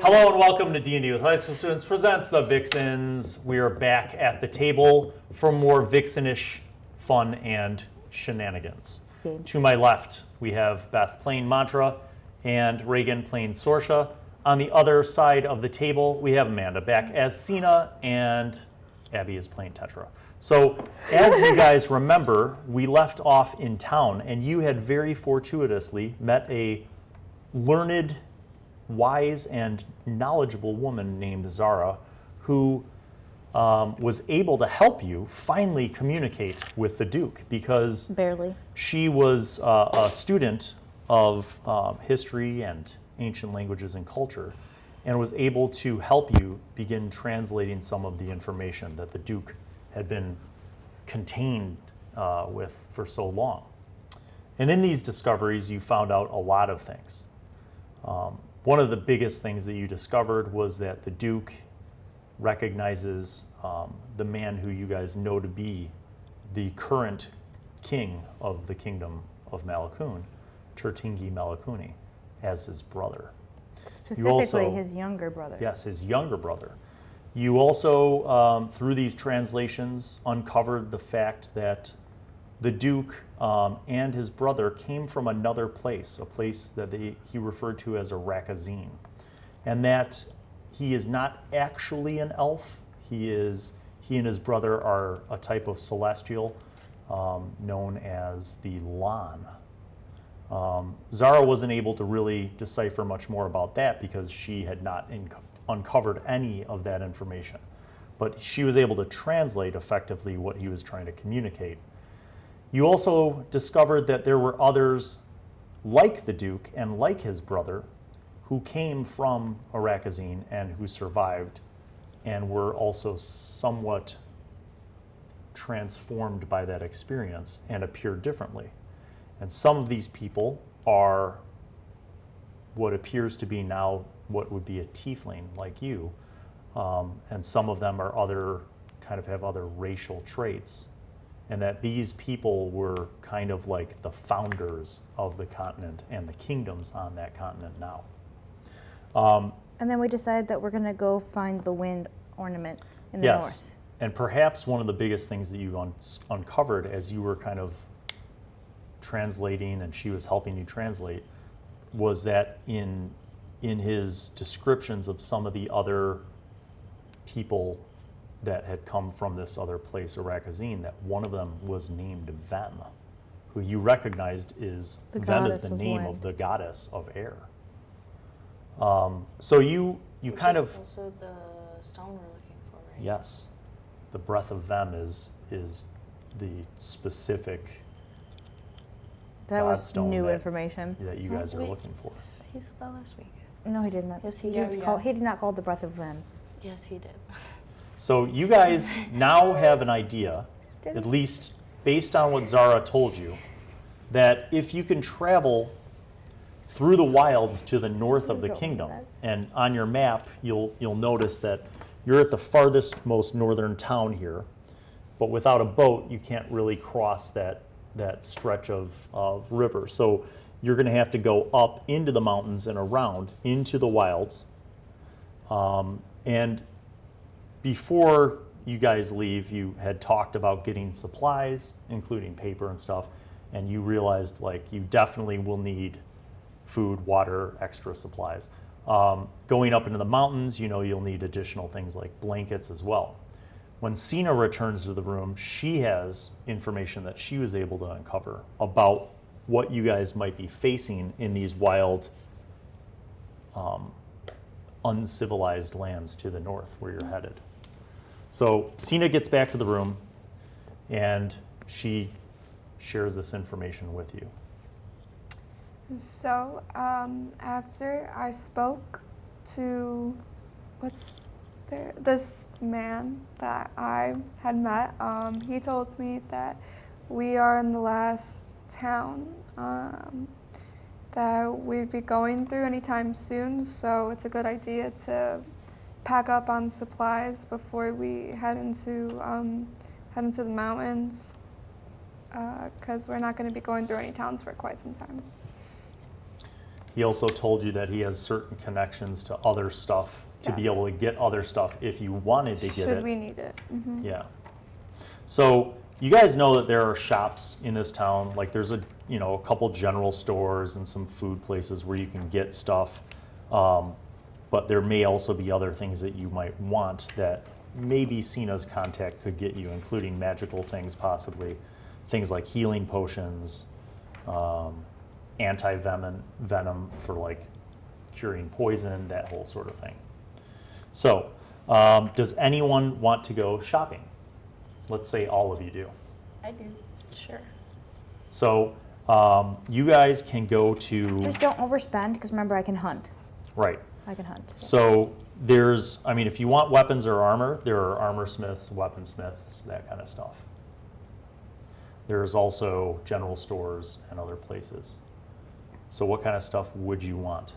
Hello and welcome to D&D with High School Students presents the Vixens. We are back at the table for more Vixenish fun and shenanigans. Game. To my left, we have Beth playing Mantra and Reagan playing Sorshe. On the other side of the table, we have Amanda back as Sina and Abby is playing Tetra. So, as you guys remember, we left off in town and you had very fortuitously met a learned, wise, and knowledgeable woman named Zara who was able to help you finally communicate with the Duke because Barely. she was a student of history and ancient languages and culture and was able to help you begin translating some of the information that the Duke had been contained with for so long. And in these discoveries, you found out a lot of things. One of the biggest things that you discovered was that the Duke recognizes the man who you guys know to be the current king of the kingdom of Malakun, Tertingi Malakuni, as his brother. Specifically his younger brother. Yes, his younger brother. You also, through these translations, uncovered the fact that the Duke and his brother came from another place, a place that he referred to as a Rakazine, and that he is not actually an elf. He and his brother are a type of celestial known as the Lan. Zara wasn't able to really decipher much more about that because she had not uncovered any of that information. But she was able to translate effectively what he was trying to communicate. You also discovered that there were others like the Duke and like his brother who came from Arakazine and who survived and were also somewhat transformed by that experience and appeared differently. And some of these people are what appears to be now what would be a tiefling like you, and some of them are have other racial traits, and that these people were kind of like the founders of the continent and the kingdoms on that continent now. And then we decided that we're going to go find the wind ornament in the Yes, north. and perhaps one of the biggest things that you uncovered as you were kind of translating and she was helping you translate was that in his descriptions of some of the other people that had come from this other place, Arakazine, that one of them was named Vem, who you recognized is The Vem is goddess the of name wind. of the goddess of air. So you kind of also the stone we're looking for, right? yes, the breath of Vem is the specific That was Godstone new that- information. that you guys are Wait. looking for. He said that last week. No, he did not. Yes, he did did. He did not call it the breath of Vem. Yes, he did. So you guys now have an idea, Did at he? least based on what Zara told you, that if you can travel through the wilds to the north of the Don't do kingdom, that. and on your map you'll notice that you're at the farthest most northern town here, but without a boat you can't really cross that stretch of river. So you're going to have to go up into the mountains and around into the wilds. And before you guys leave, you had talked about getting supplies, including paper and stuff, and you realized you definitely will need food, water, extra supplies. Going up into the mountains, you'll need additional things like blankets as well. When Sina returns to the room, she has information that she was able to uncover about what you guys might be facing in these wild, uncivilized lands to the north where you're headed. So Sina gets back to the room and she shares this information with you. So, after I spoke to this man that I had met, he told me that we are in the last town that we'd be going through anytime soon, so it's a good idea to pack up on supplies before we head into the mountains, because we're not going to be going through any towns for quite some time. He also told you that he has certain connections to other stuff to be Yes. able to get other stuff if you wanted to get Should it. we need it? Yeah. So you guys know that there are shops in this town. Like there's a couple general stores and some food places where you can get stuff. But there may also be other things that you might want that maybe Sina's contact could get you, including magical things possibly. Things like healing potions, anti-venom for like curing poison, that whole sort of thing. So, does anyone want to go shopping? Let's say all of you do. I do. Sure. So, you guys can go to, Just don't overspend, because remember, I can hunt. right. I can hunt. So there's, I mean, if you want weapons or armor, there are armor smiths, weaponsmiths, that kind of stuff. There's also general stores and other places. So what kind of stuff would you want?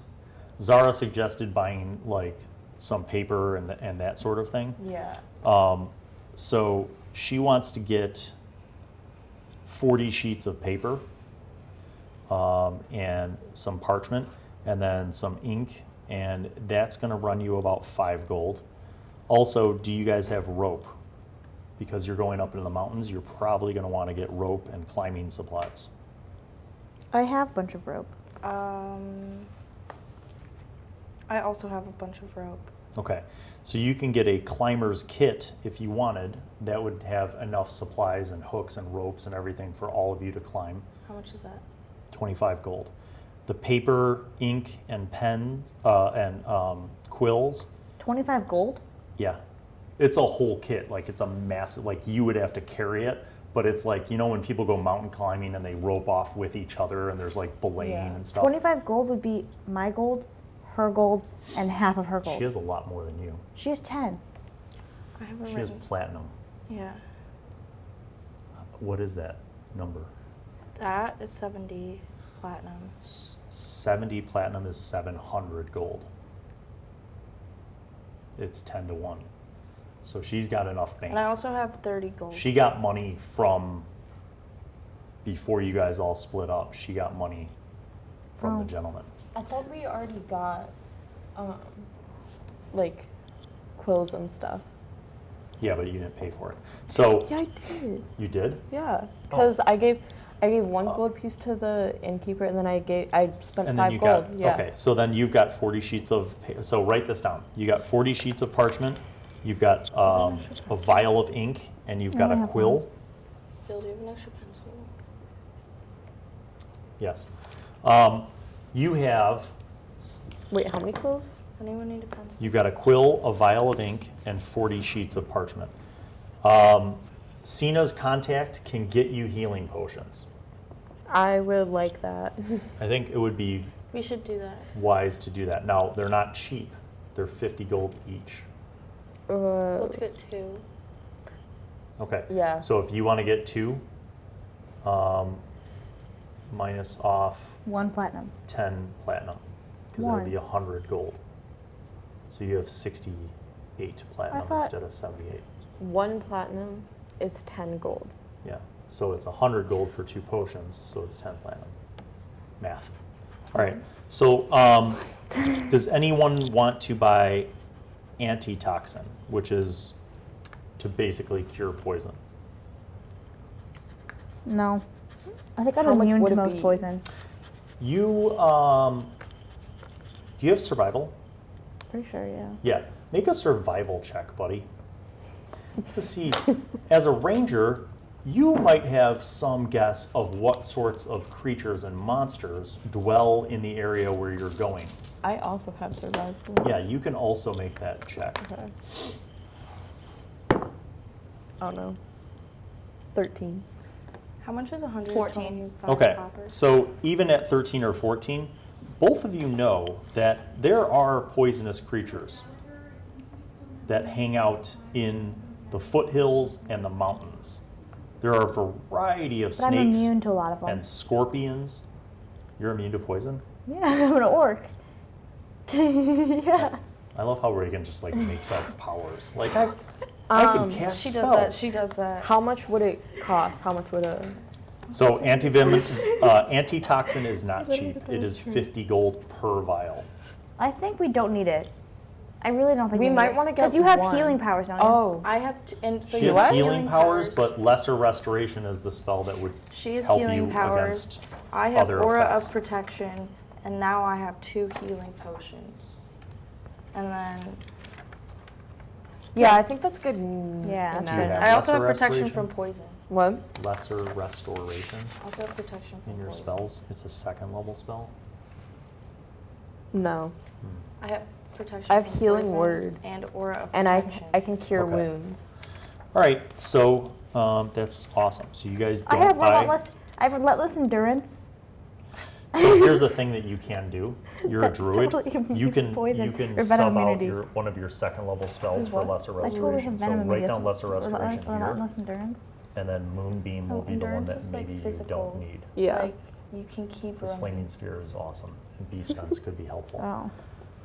Zara suggested buying like some paper and that sort of thing. Yeah. So she wants to get 40 sheets of paper and some parchment and then some ink, and that's going to run you about 5 gold. Also, do you guys have rope? Because you're going up into the mountains, you're probably going to want to get rope and climbing supplies. I have a bunch of rope. I also have a bunch of rope. Okay, so you can get a climber's kit if you wanted. That would have enough supplies and hooks and ropes and everything for all of you to climb. How much is that? 25 gold. The paper, ink, and pen and quills, 25 gold? yeah. It's a whole kit. Like it's a massive, like you would have to carry it, but it's like, when people go mountain climbing and they rope off with each other and there's like belaying Yeah. and stuff. 25 gold would be my gold, her gold, and half of her gold. She has a lot more than you. She has 10. I haven't She has written. platinum. Yeah. What is that number? That is 70 platinum. 70 platinum is 700 gold. It's 10 to 1. So she's got enough bank. And I also have 30 gold. She got money from before you guys all split up. She got money from the Oh. gentleman. I thought we already got, like, quills and stuff. Yeah, but you didn't pay for it. So Yeah, I did. you did? Yeah, because I gave 1 gold piece to the innkeeper, and then I spent And 5 then you gold. got, Yeah. okay, so then you've got 40 sheets of, so write this down. You got 40 sheets of parchment, you've got a vial of ink, and you've got I a have quill. Bill, do you have an extra pencil? Yes. You have, Wait, how many quills? Does anyone need a pencil? you've got a quill, a vial of ink, and 40 sheets of parchment. Sina's contact can get you healing potions. I would like that. I think it would be We should do that. wise to do that. Now, they're not cheap. They're 50 gold each. Let's get 2. Okay. Yeah. So if you want to get 2, minus off 1 platinum. 10 platinum, because that would be One. 100 gold. So you have 68 platinum thought- instead of 78. 1 platinum is 10 gold. Yeah. So it's 100 gold for 2 potions, so it's 10 platinum. Math. All right. So does anyone want to buy antitoxin, which is to basically cure poison? No. I think I'm How much immune would to it most be? poison. You, do you have survival? Pretty sure, yeah. Yeah. Make a survival check, buddy. Let's see. As a ranger, you might have some guess of what sorts of creatures and monsters dwell in the area where you're going. I also have survival. Yeah, you can also make that check. Okay. Oh no. 13. How much is 14. 125 Okay, copper? so even at 13 or 14, both of you know that there are poisonous creatures that hang out in the foothills and the mountains. There are a variety of But I'm snakes immune to a lot of them. and scorpions. You're immune to poison? Yeah, I'm an orc. Yeah. I love how Reagan just like makes up powers. Like I can cast She does spells. that. She does that. How much would it cost? How much would a So antitoxin is not cheap. It is 50 gold per vial. I think we don't need it. I really don't think We need might it. wanna get Because you have one. healing powers, don't you? Oh. I have, and so She you has have healing powers, but lesser restoration is the spell that would she has help healing you powers. against I have other aura effects. of protection, and now I have 2 healing potions. And then Yeah, I think that's good. Yeah, that's Do you good. have I also have lesser protection restoration? from poison. What? Lesser restoration I also have protection from in your poison. spells. It's a 2nd level spell. No. I have protection. I have from healing poison word. and aura of And protection. I can cure Okay. wounds. All right, so that's awesome. So you guys don't I have buy. relentless. I have relentless endurance. So here's the thing that you can do. You're That's a druid. totally immune You to can poison you can or venom sub out immunity. one of your 2nd level spells for lesser I totally restoration. have So venom write immunity. down lesser restoration here, Relentless endurance. and then moonbeam will Oh, be the one endurance that is, like, maybe you physical. don't need. Yeah. Like you can keep Because running. flaming sphere is awesome, and beast sense could be helpful. Oh.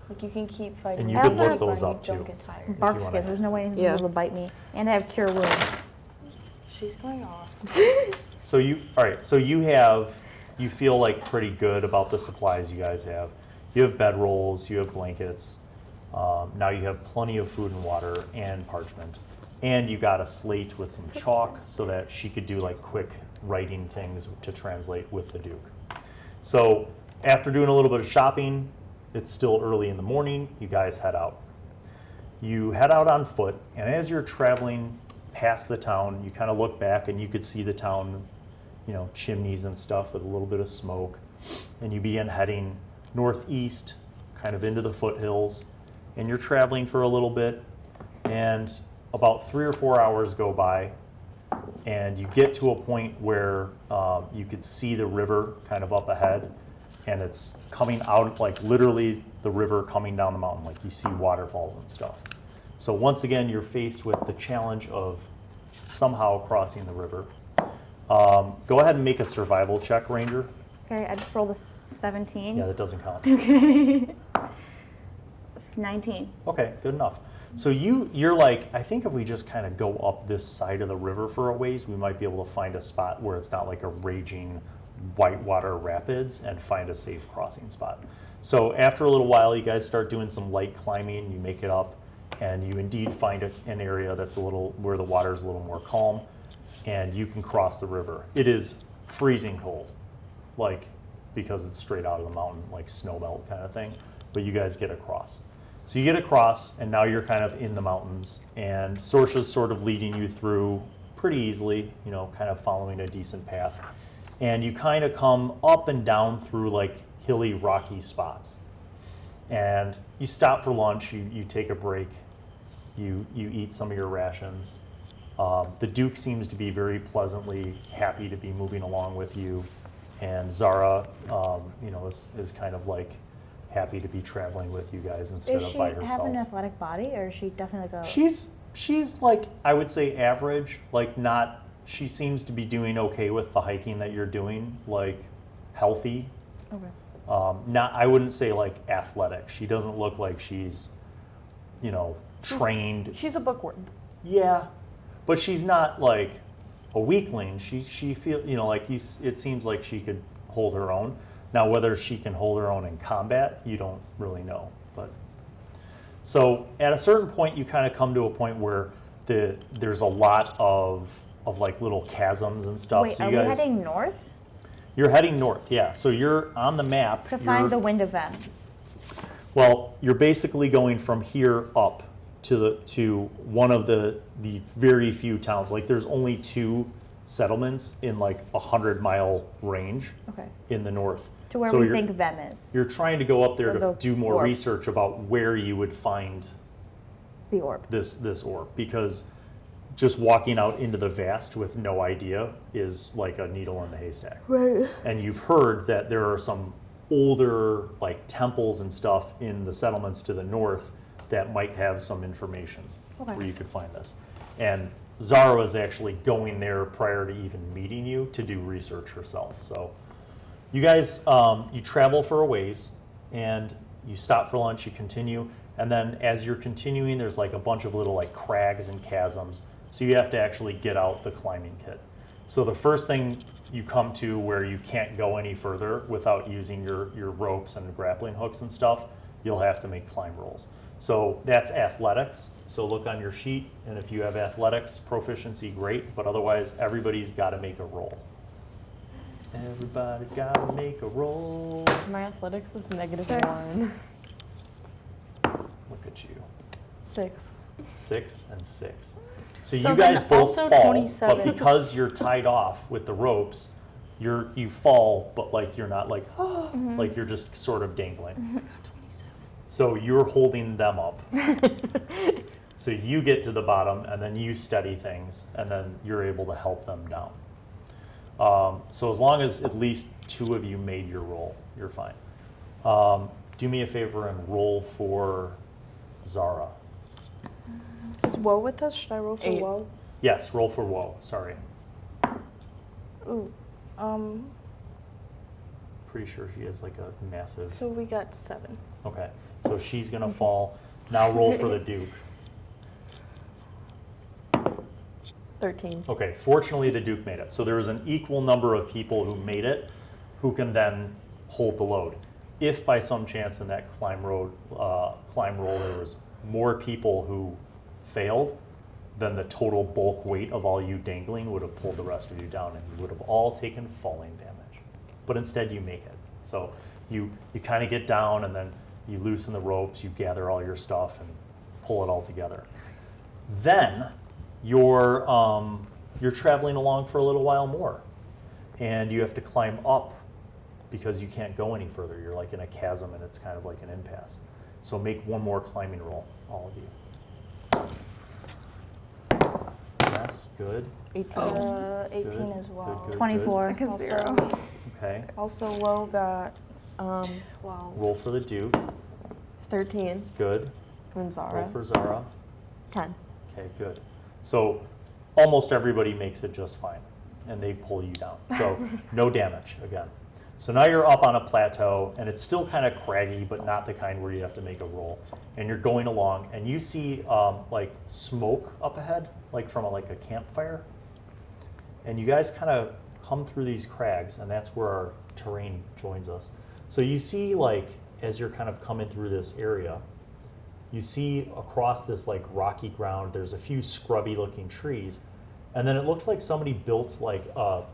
Like you can keep fighting. And you I could also look have- those You up don't too. get tired. Bark wanna- skin. There's no way anything's Yeah. able to bite me. And I have cure wounds. She's going off. So you all right? So you feel like pretty good about the supplies you guys have. You have bedrolls, you have blankets. Now you have plenty of food and water and parchment, and you got a slate with some chalk so that she could do like quick writing things to translate with the Duke. So after doing a little bit of shopping, it's still early in the morning. You guys head out. You head out on foot, and as you're traveling past the town, you kind of look back and you could see the town, chimneys and stuff with a little bit of smoke. And you begin heading northeast, kind of into the foothills, and you're traveling for a little bit, and about 3 or 4 hours go by, and you get to a point where you could see the river kind of up ahead, and it's coming out, like literally the river coming down the mountain, like you see waterfalls and stuff. So once again, you're faced with the challenge of somehow crossing the river. Go ahead and make a survival check, Ranger. Okay, I just rolled a 17. Yeah, that doesn't count. 19. Okay, good enough. So you're like, I think if we just kind of go up this side of the river for a ways, we might be able to find a spot where it's not like a raging whitewater rapids and find a safe crossing spot. So after a little while, you guys start doing some light climbing, you make it up, and you indeed find an area that's where the water's a little more calm, and you can cross the river. It is freezing cold, because it's straight out of the mountain, like snow melt kind of thing, but you guys get across. So you get across, and now you're kind of in the mountains, and Sorshe's sort of leading you through pretty easily, kind of following a decent path. And you kind of come up and down through like hilly, rocky spots. And you stop for lunch, you take a break, you eat some of your rations. The Duke seems to be very happy to be moving along with you. And Zara, is kind of like happy to be traveling with you guys instead Does of she by have herself. an athletic body, or is she definitely like a... She's like, I would say average, she seems to be doing okay with the hiking that you're doing, like healthy. Okay. I wouldn't say like athletic. She doesn't look like she's, trained. She's a bookworm. Yeah, but she's not like a weakling. She feel, it seems like she could hold her own. Now, whether she can hold her own in combat, you don't really know. But so at a certain point, you kind of come to a point where there's a lot of like little chasms and stuff. Wait, so are you we guys, heading north? You're heading north, yeah. So you're on the map. To find the Wind of Ven. Well, you're basically going from here up to one of the very few towns. Like there's only 2 settlements in like 100-mile range Okay. in the north. To where So we you're- think Ven is. You're trying to go up there Or to the do more orb. research about where you would find The orb. this orb, because just walking out into the vast with no idea is like a needle in the haystack. Right. And you've heard that there are some older like temples and stuff in the settlements to the north that might have some information Okay. where you could find this. And Zara was actually going there prior to even meeting you to do research herself. So you guys, you travel for a ways, and you stop for lunch, you continue, and then as you're continuing, there's like a bunch of little like crags and chasms, so you have to actually get out the climbing kit. So the first thing you come to where you can't go any further without using your ropes and grappling hooks and stuff, you'll have to make climb rolls. So that's athletics. So look on your sheet, and if you have athletics proficiency, great, but otherwise everybody's got to make a roll. Everybody's got to make a roll. My athletics is negative 6. 1. Look at you. 6. 6 and 6. So So you then guys both also fall, 27. but because you're tied off with the ropes, you fall, but like you're not like, like you're just sort of dangling. So you're holding them up. So you get to the bottom, and then you steady things, and then you're able to help them down. So as long as at least 2 of you made your roll, you're fine. Do me a favor and roll for Zara. Is Woe with us? Should I roll for 8. Woe? Yes, roll for Woe. Sorry. Ooh. Pretty sure she has like a massive. So we got 7. Okay, so she's gonna fall. Now roll for the Duke. 13. Okay, fortunately the Duke made it. So there was an equal number of people who made it who can then hold the load. If by some chance in that climb roll there was more people who failed, then the total bulk weight of all you dangling would have pulled the rest of you down, and you would have all taken falling damage. But instead you make it. So you kind of get down, and then you loosen the ropes, you gather all your stuff and pull it all together. Then you're traveling along for a little while more, and you have to climb up because you can't go any further. You're like in a chasm, and it's kind of like an impasse. So make one more climbing roll, all of you. Yes, good. 18. 18 Good, as well. good, good. 24. Like a Also- 0. Okay, Also, Woe got Um, 12. roll for the Duke. 13. Good. And Roll Zara. for Zara. 10. Okay, good. So almost everybody makes it just fine, and they pull you down. So no damage again. So now you're up on a plateau, and it's still kind of craggy, but not the kind where you have to make a roll. And you're going along, and you see like smoke up ahead, like from like a campfire. And you guys kind of come through these crags, and that's where our terrain joins us. So you see, like, as you're kind of coming through this area, you see across this like rocky ground, there's a few scrubby looking trees, and then it looks like somebody built like a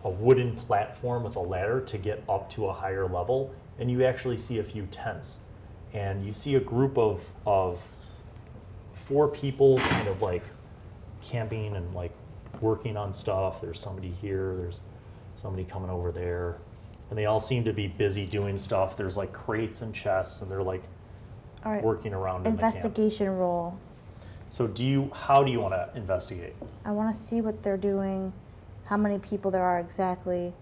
wooden platform with a ladder to get up to a higher level, and you actually see a few tents, and you see a group of 4 people kind of like camping and like working on stuff. There's somebody here, there's somebody coming over there, and they all seem to be busy doing stuff. There's like crates and chests, and they're like All right. working around in the camp. Investigation roll. So how do you want to investigate? I want to see what they're doing, how many people there are exactly,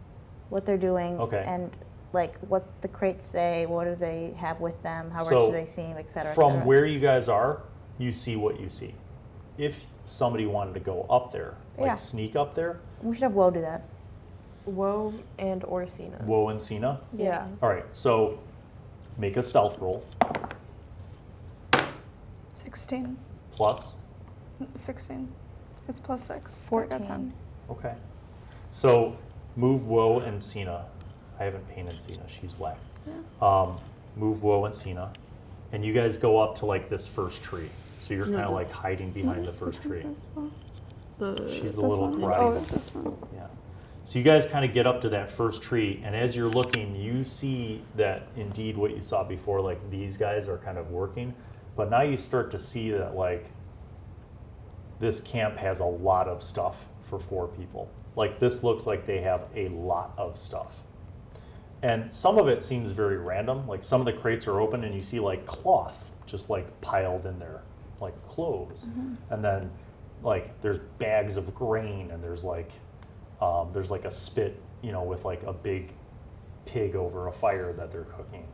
what they're doing, Okay. and like what the crates say, what do they have with them, how So, rich do they seem, et cetera, et From cetera. where you guys are, you see what you see. If somebody wanted to go up there, like Yeah. sneak up there, We should have Woe do that. Woe and or Sina. Woe and Sina. Yeah. All right, so make a stealth roll 16. plus. 16. It's plus 6. I 14. got 10. Okay. So move Woe and Sina. I haven't painted Sina, she's black. Move Woe and Sina, and you guys go up to like this first tree. So you're kind of like hiding behind the first tree. She's the little karate Oh, one. this one. Yeah. So you guys kind of get up to that first tree, and as you're looking, you see that indeed what you saw before, like these guys are kind of working, but now you start to see that like this camp has a lot of stuff for 4 people. Like this looks like they have a lot of stuff. And some of it seems very random, like some of the crates are open and you see like cloth just like piled in there, like clothes. And then like there's bags of grain, and there's like a spit, with like a big pig over a fire that they're cooking.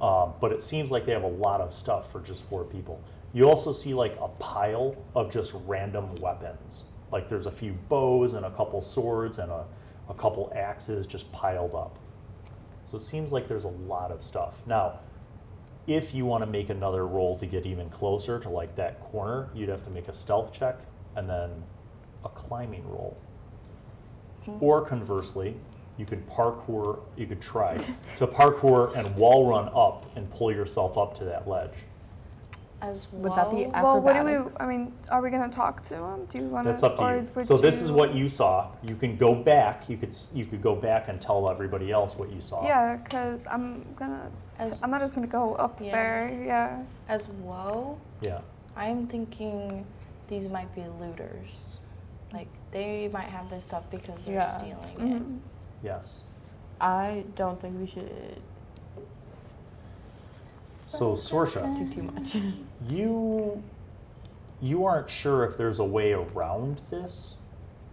But it seems like they have a lot of stuff for just 4 people. You also see like a pile of just random weapons. Like there's a few bows and a couple swords and a couple axes just piled up. So it seems like there's a lot of stuff. Now, if you want to make another roll to get even closer to like that corner, you'd have to make a stealth check and then a climbing roll. Or conversely, you could try to parkour and wall run up and pull yourself up to that ledge. As Would that be Well, what do acrobatics? are we going to talk to him? Do you want to? That's up to you. So this is what you saw. You can go back. You could go back and tell everybody else what you saw. Yeah, because I'm not just gonna go up Yeah. there. Yeah. As woe, Yeah. I'm thinking these might be looters. Like, they might have this stuff because they're Yeah. stealing it. Mhm. Yes. I don't think we should So Sorshe, do too much. you aren't sure if there's a way around this.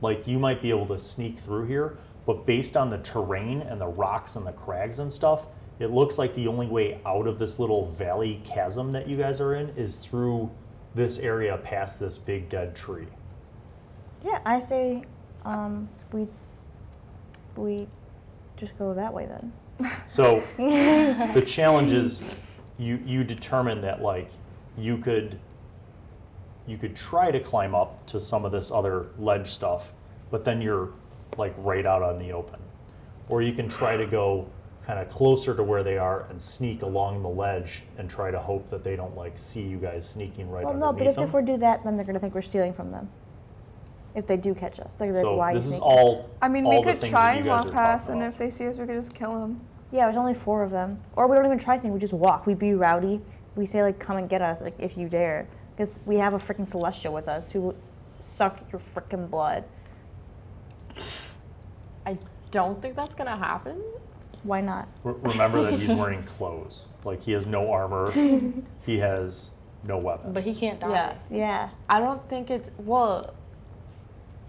Like, you might be able to sneak through here, but based on the terrain and the rocks and the crags and stuff, it looks like the only way out of this little valley chasm that you guys are in is through this area past this big dead tree. Yeah, I say we just go that way then. So the challenge is you determine that, like, you could try to climb up to some of this other ledge stuff, but then you're like right out on the open. Or you can try to go kind of closer to where they are and sneak along the ledge and try to hope that they don't like see you guys sneaking right Well, underneath no, but them. if we do that, then they're gonna think we're stealing from them. If they do catch us, they're gonna be like, So "Why are you this is sneaking?" all. I mean, all we the could things try that and you guys walk are past, talking and about. if they see us, we could just kill them. Yeah, there's only 4 of them. Or we don't even try anything. We just walk. We be rowdy. We say like, "Come and get us, like if you dare," because we have a freaking celestial with us who will suck your freaking blood. I don't think that's gonna happen. Why not? Remember that he's wearing clothes. Like, he has no armor. He has no weapons. But he can't die. Yeah. Yeah, I don't think it's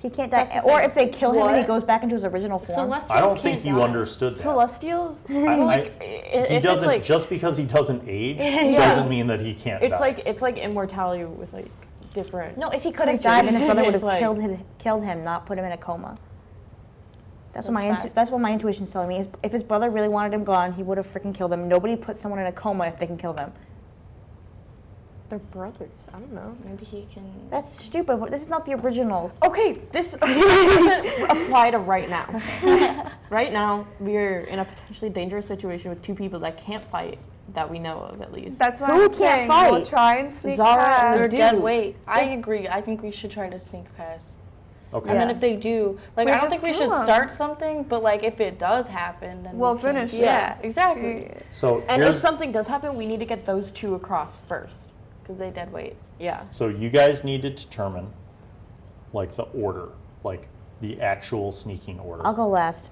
he can't die. That's the Or thing. if they kill him and he What? goes back into his original form. Celestials I don't can't think you die. understood that. Celestials. I- Like he if it's doesn't like just because he doesn't age Yeah. doesn't mean that he can't die. it's like immortality with like different. No, if he could have creatures. died, then his brother would It's have like- killed him, not put him in a coma. That's what That's facts. that's what my intuition's telling me. Is if his brother really wanted him gone, he would have freaking killed him. Nobody puts someone in a coma if they can kill them. They're brothers. I don't know. Maybe he can. That's stupid. This is not the originals. Okay, this doesn't apply to right now. Right now, we're in a potentially dangerous situation with 2 people that can't fight, that we know of at least. That's why Who I'm can't saying fight? we'll try and sneak Zara and They're past. dead Dude. weight. I agree. I think we should try to sneak past. Okay. And then Yeah. if they do, like, We I don't just think we kill should 'em. start something, but like if it does happen, then We'll we can- finish it. Yeah, exactly. So And if here's, something does happen, we need to get those 2 across first. Because they dead weight. Yeah. so you guys need to determine, like, the order, like the actual sneaking order. I'll go last.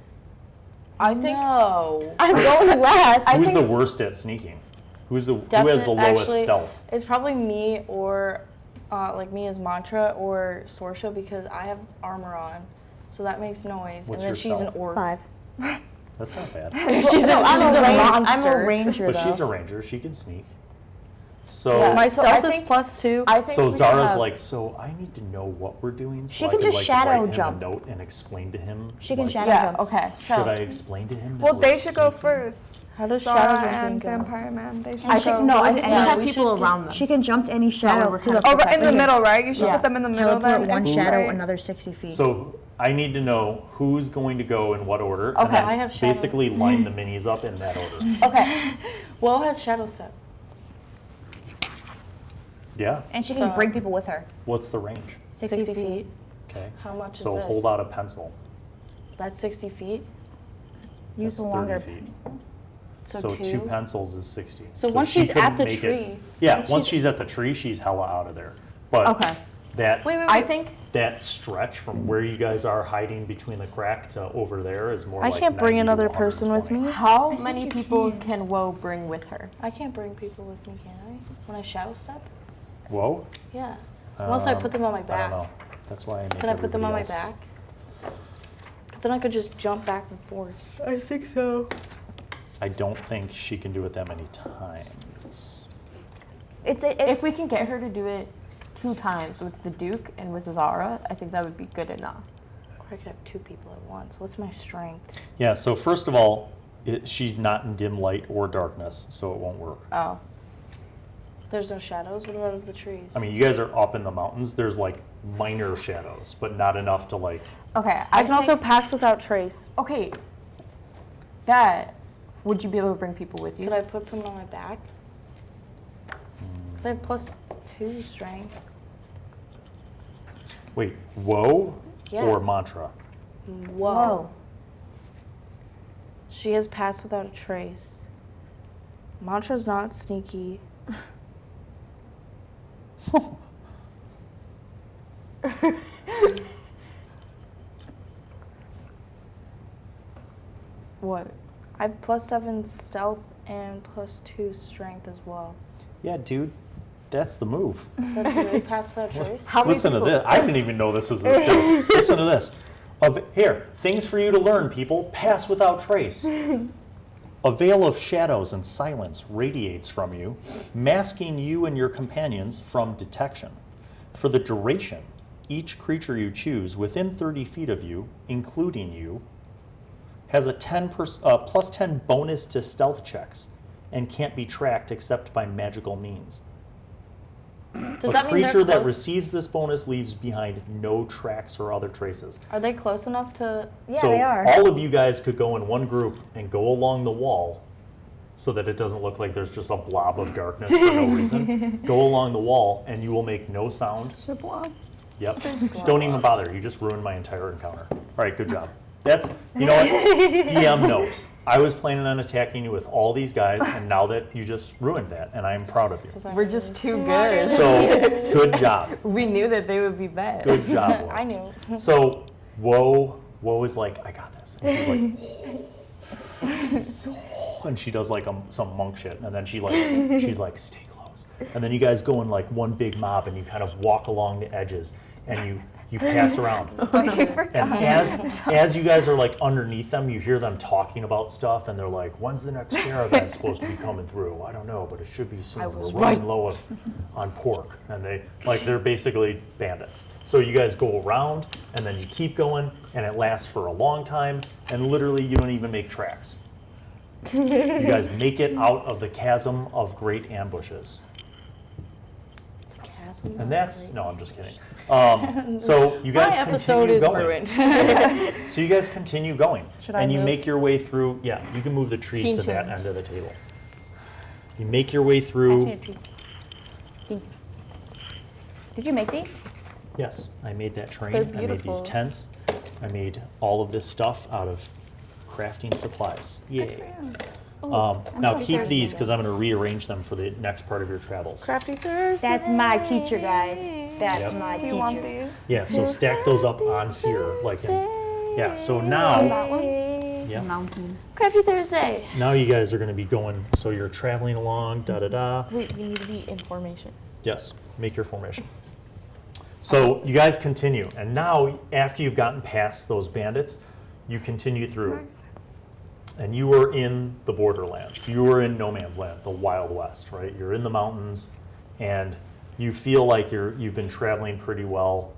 I think No. I'm going last. I Who's think- the worst at sneaking? Who has the lowest Actually, stealth? It's probably me or like me as Mantra or Sorsha because I have armor on. So that makes noise. What's and then your she's stealth? an orc. 5. That's not bad. she's No, I'm she's a monster. I'm a ranger But though. she's a ranger. She can sneak. So Yeah. My So I stealth is think- +2. I think So we should Zara's have- like, so I need to know what we're doing. So She I can could, just like, shadow write him jump. a note and explain to him. She can like, shadow Yeah. jump. Okay. So Should I explain to him? That Well, we're they should go sneaking? first. How does Zara shadow and jumping go? Vampire Man. They should I go. think no. I think we we should have should people around them. She can jump to any we're shadow. kind to of- the Oh, right in the right here. middle, right? You should Yeah. put them in the middle Teleport then. one and- shadow, right. another 60 feet. So I need to know who's going to go in what order. Okay. And then I have shadow. basically line the minis up in that order. okay. Woe has shadow step. Yeah. And she can So- bring people with her. What's the range? 60 feet. Okay. How much So is this? hold out a pencil. That's 60 feet. Use That's the longer 30 feet. pencil. So, So 2 pencils is 60. So once she she's at couldn't the make it- tree. Yeah, once she's at the tree, she's hella out of there. But Okay. that Wait, wait, wait. I think that stretch from where you guys are hiding between the crack to over there is more I like can't bring 90 to another person with 120. me. how many people can Woe bring with her? I can't bring people with me, can I? When I shadow step? Whoa. Yeah. Unless I put them on my I back. don't know. That's why I make Can I put them on my everybody else- back? Because then I could just jump back and forth. I think so. I don't think she can do it that many times. If we can get her to do it 2 times with the Duke and with Zara, I think that would be good enough. Or I could have 2 people at once. What's my strength? Yeah, so first of all, she's not in dim light or darkness, so it won't work. Oh. There's no shadows? What about of the trees? I mean, you guys are up in the mountains. There's like minor shadows, but not enough to like. Okay, I can also think- pass without trace. Okay. That, would you be able to bring people with you? Could I put someone on my back? Because I have +2 strength. Wait, woe Yeah. or mantra? Whoa. She has passed without a trace. Mantra's not sneaky. What? I have +7 stealth and +2 strength as well. Yeah, dude, that's the move. That's really pass without trace? How many Listen to people? this. I didn't even know this was this dope. Listen to this. Here, things for you to learn, people. Pass without trace. A veil of shadows and silence radiates from you, masking you and your companions from detection. For the duration, each creature you choose within 30 feet of you, including you, has a +10 bonus to stealth checks and can't be tracked except by magical means. Does A that mean creature they're that close? receives this bonus leaves behind no tracks or other traces. Are they close enough to... Yeah, So they are. all of you guys could go in one group and go along the wall so that it doesn't look like there's just a blob of darkness for no reason. Go along the wall and you will make no sound. Should blob. Yep. Don't even bother. You just ruined my entire encounter. All right, good job. That's, you know what? DM note. I was planning on attacking you with all these guys, and now that you just ruined that, and I'm proud of you. 'Cause I'm We're just too smarter. good. So, good job. We knew that they would be bad. Good job. Laura. I knew. So, Woe is like, I got this. And she's like, and she does like some monk shit, and then she's like, stay close. And then you guys go in like one big mob, and you kind of walk along the edges, and you pass around. And as you guys are like underneath them, you hear them talking about stuff, and they're like, when's the next caravan supposed to be coming through? I don't know, but it should be soon. We're running low on pork. And they're basically bandits. So you guys go around, and then you keep going, and it lasts for a long time, and literally you don't even make tracks. You guys make it out of the chasm of great ambushes. Chasm. And that's, no, I'm just kidding. So you guys My episode continue is going. ruined. So you guys continue going. Should I and you move? make your way through, yeah, you can move the trees Scene to that change. end of the table. You make your way Pass me through, a treat. Thanks. Did you make these? yes, I made that train. They're I made these beautiful. tents. I made all of this stuff out of crafting supplies. Yay. Now so keep thirsty these because I'm going to rearrange them for the next part of your travels. Crafty Thursday. That's my teacher, guys. That's Yep. my Do teacher. you want these? Yeah, so stack those up on here. Yeah, so On now, that one? yeah. Mountain. Crafty Thursday. Now you guys are going to be going, so you're traveling along, da-da-da. Wait, we need to be in formation. Yes, make your formation. So you guys continue, and now after you've gotten past those bandits, you continue through, Nice. and you are in the borderlands. You are in no man's land, the Wild West, right? You're in the mountains, and you feel like you've been traveling pretty well.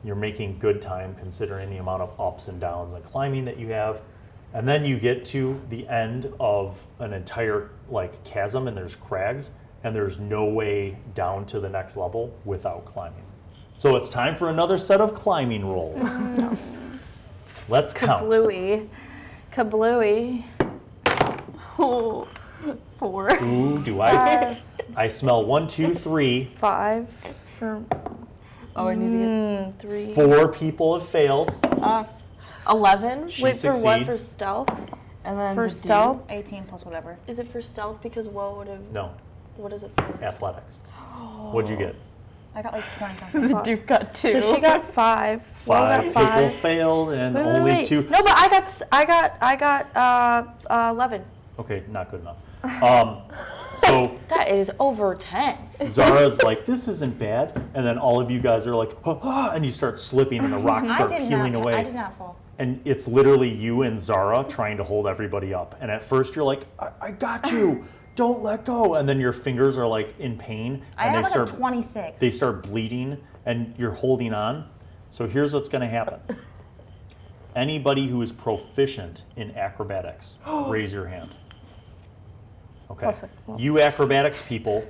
You're making good time considering the amount of ups and downs and climbing that you have. And then you get to the end of an entire like chasm, and there's crags, and there's no way down to the next level without climbing. So it's time for another set of climbing rolls. Let's count. Kablooey. Kablooey. Oh, 4. Ooh, do I smell 1, 2, 3. 5 for Oh, I need to 3. 4 people have failed. get 11, She Wait, for what? For succeeds. stealth? and then For the stealth? 18 plus whatever. Is it for stealth? Because what would have... No, What is it for? athletics. What'd you get? I got like 20 Dude. something. The Duke got 2. So she got 5. Will 5 got people 5. failed, and Wait, only wait. 2. No, but I got 11. Okay, not good enough. So That is over 10. Zara's like, this isn't bad, and then all of you guys are like, and you start slipping, and the rocks start peeling away. I did not fall. And it's literally you and Zara trying to hold everybody up. And at first you're like, I got you. Don't let go. And then your fingers are like in pain, I and have they like start a 26. they start bleeding, and you're holding on. So here's what's going to happen. Anybody who is proficient in acrobatics, raise your hand. Okay. +6. You acrobatics people,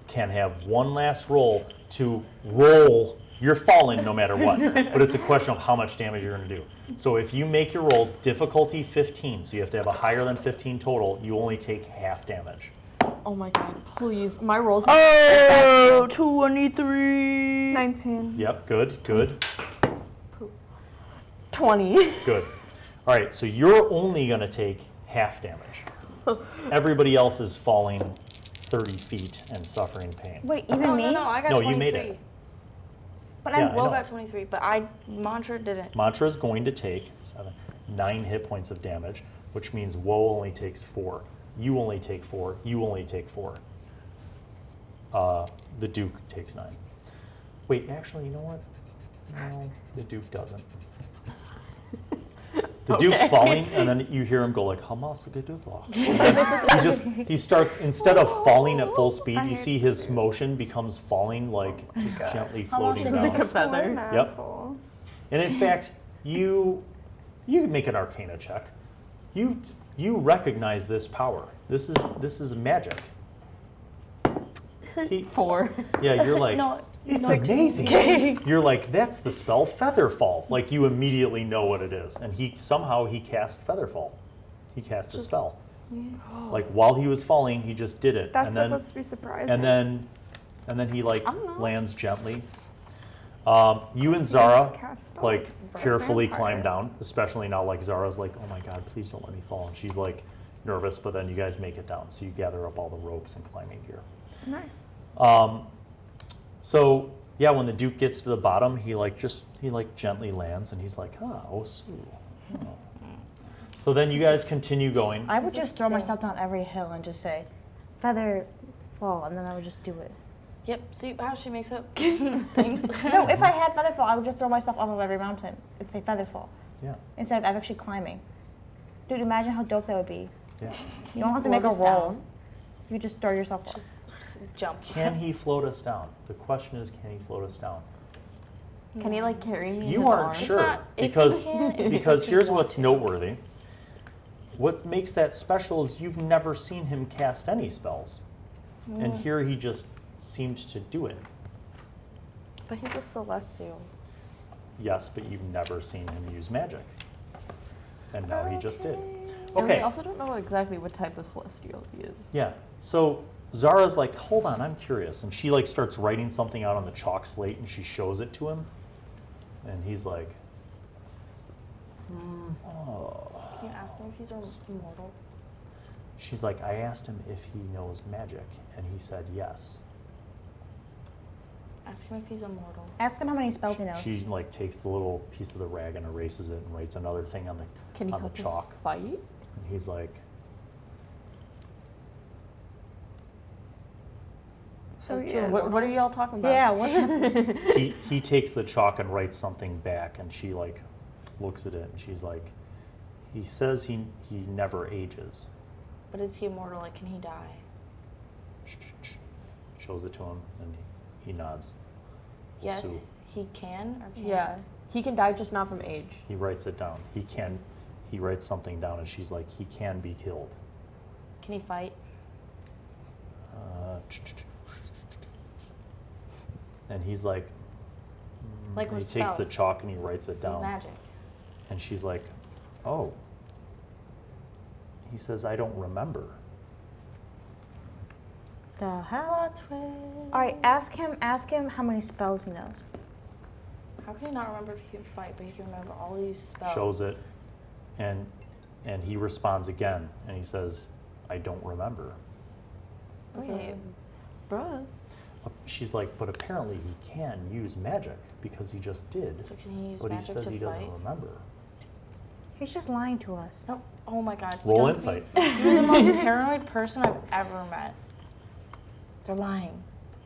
can have one last roll to roll. You're falling no matter what, but it's a question of how much damage you're going to do. So if you make your roll difficulty 15, so you have to have a higher than 15 total, you only take half damage. Oh my god, please. My rolls. Oh, 23. 19. Yep, good, 20. good. All right, so you're only going to take half damage. Everybody else is falling 30 feet and suffering pain. Wait, even Oh, me? no, I got No, 23. you made it. But Yeah, I I Will know. got 23, but Mantra didn't. Mantra is going to take 9 hit points of damage, which means Woe only takes 4. You only take 4. You only take 4. The Duke takes 9. Wait, actually, you know what? No, the Duke doesn't. The Duke's falling, and then you hear him go like, Hamas he starts, instead of falling at full speed, you see his motion becomes falling, like just gently floating Like a down. feather. What an Yep. asshole. And in fact, you can make an Arcana check. You recognize this power. This is magic. 4. Yeah, you're like, No, it's no. amazing. You're like, that's the spell Featherfall. Like you immediately know what it is. And he cast Featherfall. He cast a spell. Like while he was falling, he just did it. That's and then, supposed to be surprising. and then he like I don't know. lands gently. You and Zara Cast spells. like It's like carefully vampire. climb down, especially now like Zara's like, oh my god, please don't let me fall. And she's like nervous, but then you guys make it down. So you gather up all the ropes and climbing gear. Nice. So yeah, when the Duke gets to the bottom, he gently lands and he's like, Osu. Oh. So then you guys continue going. I would This is just throw so- myself down every hill and just say, feather fall, and then I would just do it. Yep, see how she makes up things? No, if I had feather fall, I would just throw myself off of every mountain. It'd say feather fall Yeah, instead of actually climbing. Dude, imagine how dope that would be. yeah. You don't have to make a float us roll. down? You just throw yourself off. Jump. Can he float us down? The question is, can he float us down? Can he like carry me in You his aren't arms? sure not if he because can, it's because if he here's wants what's to. noteworthy. What makes that special is you've never seen him cast any spells, and here he just seemed to do it. But he's a celestial. Yes, but you've never seen him use magic, and now he just did. And we Okay, also don't know exactly what type of celestial he is. yeah. So Zara's like, hold on, I'm curious, and she like starts writing something out on the chalk slate, and she shows it to him, and he's like, oh. Can you ask him if he's immortal? She's like, I asked him if he knows magic, and he said yes. Ask him if he's immortal. Ask him how many spells he knows. She like takes the little piece of the rag and erases it and writes another thing on the Can he on the help us chalk. fight? And he's like, So he That's is. true. What are y'all talking about? Yeah, what's happening? he takes the chalk and writes something back, and she like looks at it and she's like, he says he never ages. But is he immortal? Like, can he die? Shows it to him and he nods. Yes, So he can or can't? Yeah. He can die, just not from age. he writes it down. He writes something down, and she's like, he can be killed. Can he fight? And he's like, Like and he with takes the spells. chalk and he writes it He's down. magic. And she's like, oh. He says, I don't remember. The hell? Plot twist. All right, ask him how many spells he knows. How can he not remember if he can fight, but he can remember all these spells? Shows it, and he responds again, and he says, I don't remember. Okay. Bruh. She's like, but apparently he can use magic because he just did. So can he use But he magic says to he doesn't fight? remember. He's just lying to us. No. Oh my god. Roll Don't insight. You're the most paranoid person I've ever met. They're lying.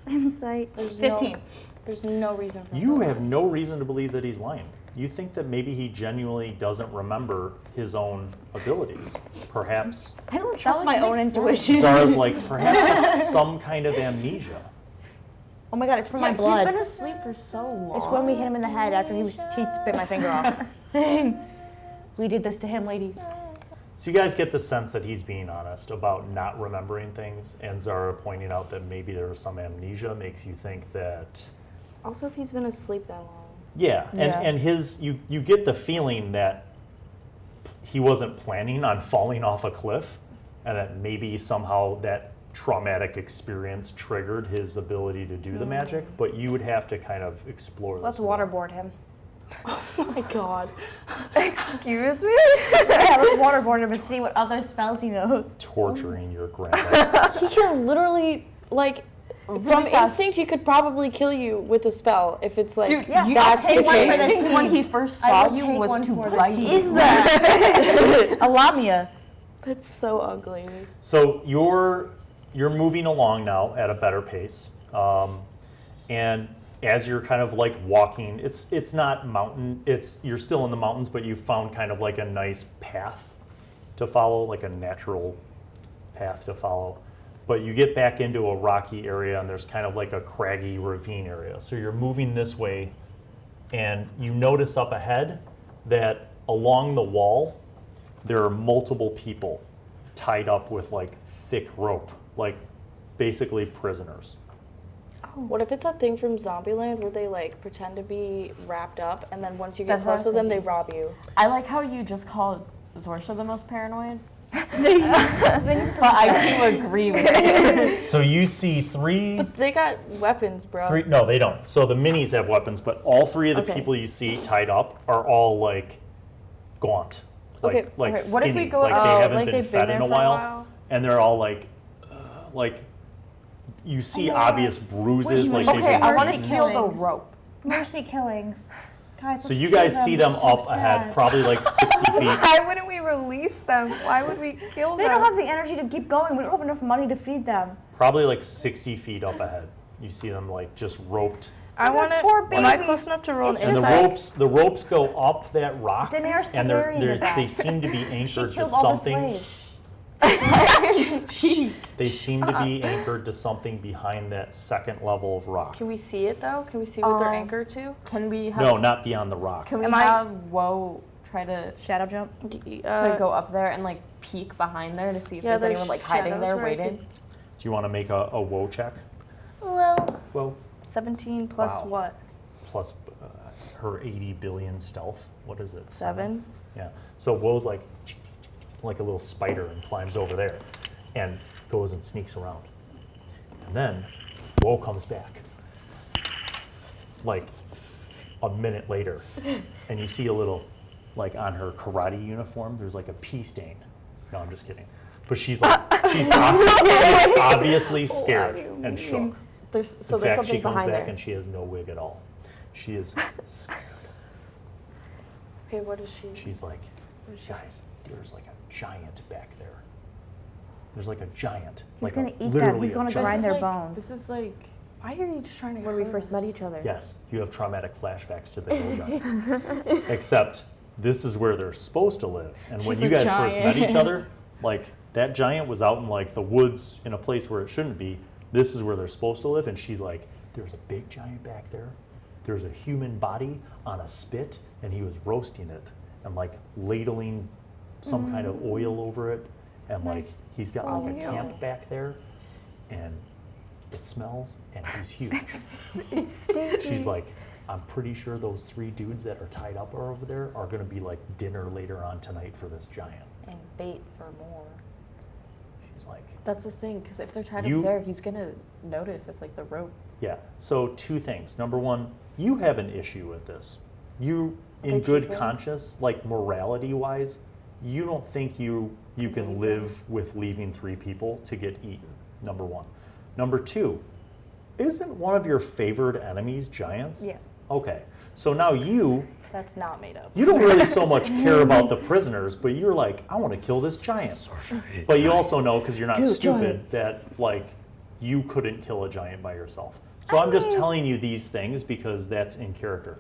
Insight. There's 15. There's no reason for You them to have lie. no reason to believe that he's lying. You think that maybe he genuinely doesn't remember his own abilities. Perhaps I don't trust like my own makes intuition. Zara's like, perhaps it's some kind of amnesia. Oh my god, it's from Yeah, my blood. he's been asleep for so long. It's when we hit him in the head after he bit my finger off. We did this to him, ladies. So you guys get the sense that he's being honest about not remembering things, and Zara pointing out that maybe there was some amnesia makes you think that. Also, if he's been asleep that long. Yeah, and you get the feeling that he wasn't planning on falling off a cliff, and that maybe somehow that traumatic experience triggered his ability to do the magic, but you would have to kind of explore this. Let's more. waterboard him. Oh my god. Excuse me? Yeah, let's waterboard him and see what other spells he knows. Torturing your grandpa. He can literally, like, from fast. instinct, he could probably kill you with a spell if it's like. Dude, Yeah, that's I'll take the one for case. the instinct team. when he first I saw will you take was one to for the bite team. you. Is that a Lamia? That's so ugly. So you're moving along now at a better pace, and as you're kind of like walking, it's not mountain. You're still in the mountains, but you found kind of like a nice path to follow, like a natural path to follow. But you get back into a rocky area, and there's kind of like a craggy ravine area. So you're moving this way, and you notice up ahead that along the wall there are multiple people tied up with like thick rope, like basically prisoners. What if it's that thing from Zombieland where they like pretend to be wrapped up and then once you get That's what I close was to them, they thinking. rob you? I like how you just called Sorshe the most paranoid. But I do agree with you. So you see three. They got weapons, bro. No, they don't. So the minis have weapons, but all three of the Okay. people you see tied up are all like gaunt, like Okay, like okay. skinny. What if we go like up- they haven't like been they've fed been in a there for a while, while? and they're all like you see obvious bruises, like Okay, they've I been want to beaten. steal the rope. Mercy killings. Guys, So let's you kill guys them. see them It's so up ahead, sad. probably like 60 feet. Why wouldn't we release them? Why would we kill They them? don't have the energy to keep going. We don't have enough money to feed them. Probably like 60 feet up ahead. You see them like just roped. I Look at want poor to. Am I baby. close enough to roll an It's And just the ropes go up that rock, Daenerys and Targaryen did that. they seem to be She anchored to killed all the something. slaves. They seem to be anchored to something behind that second level of rock. Can we see it though? Can we see what they're anchored to? Can we have? No, not beyond the rock. Can we Am I- have Woe try to Shadow jump. go up there and like peek behind there to see if yeah, there's there's anyone like hiding shadows there where I waiting? could- Do you want to make a woe check? Well, Well, 17 plus Wow. what? plus her 80 billion stealth. What is it? 7? Yeah. So woe's like a little spider and climbs over there and goes and sneaks around. And then woe comes back like a minute later, and you see a little, like on her karate uniform, there's like a pee stain. No, I'm just kidding. But she's like, she's obviously scared and shook. There's In there's fact, something she comes behind back there. and she has no wig at all. She is scared. Okay, what is she? She's like, guys, there's like a giant back there. There's like a giant. He's like gonna a, eat them. literally He's a gonna giant. grind their like, bones. This is like Why are you just trying to when we hurt first met us? each other. Yes, you have traumatic flashbacks to the hill giant. Except this is where they're supposed to live. And when She's you a guys first met giant. each other, like that giant was out in like the woods in a place where it shouldn't be. This is where they're supposed to live. And she's like, there's a big giant back there. There's a human body on a spit, and he was roasting it and like ladling some kind of oil over it. And like Nice. he's got like a Oil. camp back there, and it smells, and he's huge. It's stinky. She's like, I'm pretty sure those 3 dudes that are tied up are over there are going to be like dinner later on tonight for this giant. And bait for more. She's like, That's the thing, because if they're tied You- up there, he's gonna notice if like the rope. yeah. So 2 things. Number 1, you have an issue with this. You, in They good Tieflings? conscience, like morality-wise, you don't think you can live with leaving 3 people to get eaten. Number 1. Number 2, isn't one of your favored enemies giants? Yes. Okay. So now you That's not made up. don't really so much care about the prisoners, but you're like, I want to kill this giant. But you also know, because you're not stupid, that like you couldn't kill a giant by yourself. So I'm just telling you these things because that's in character.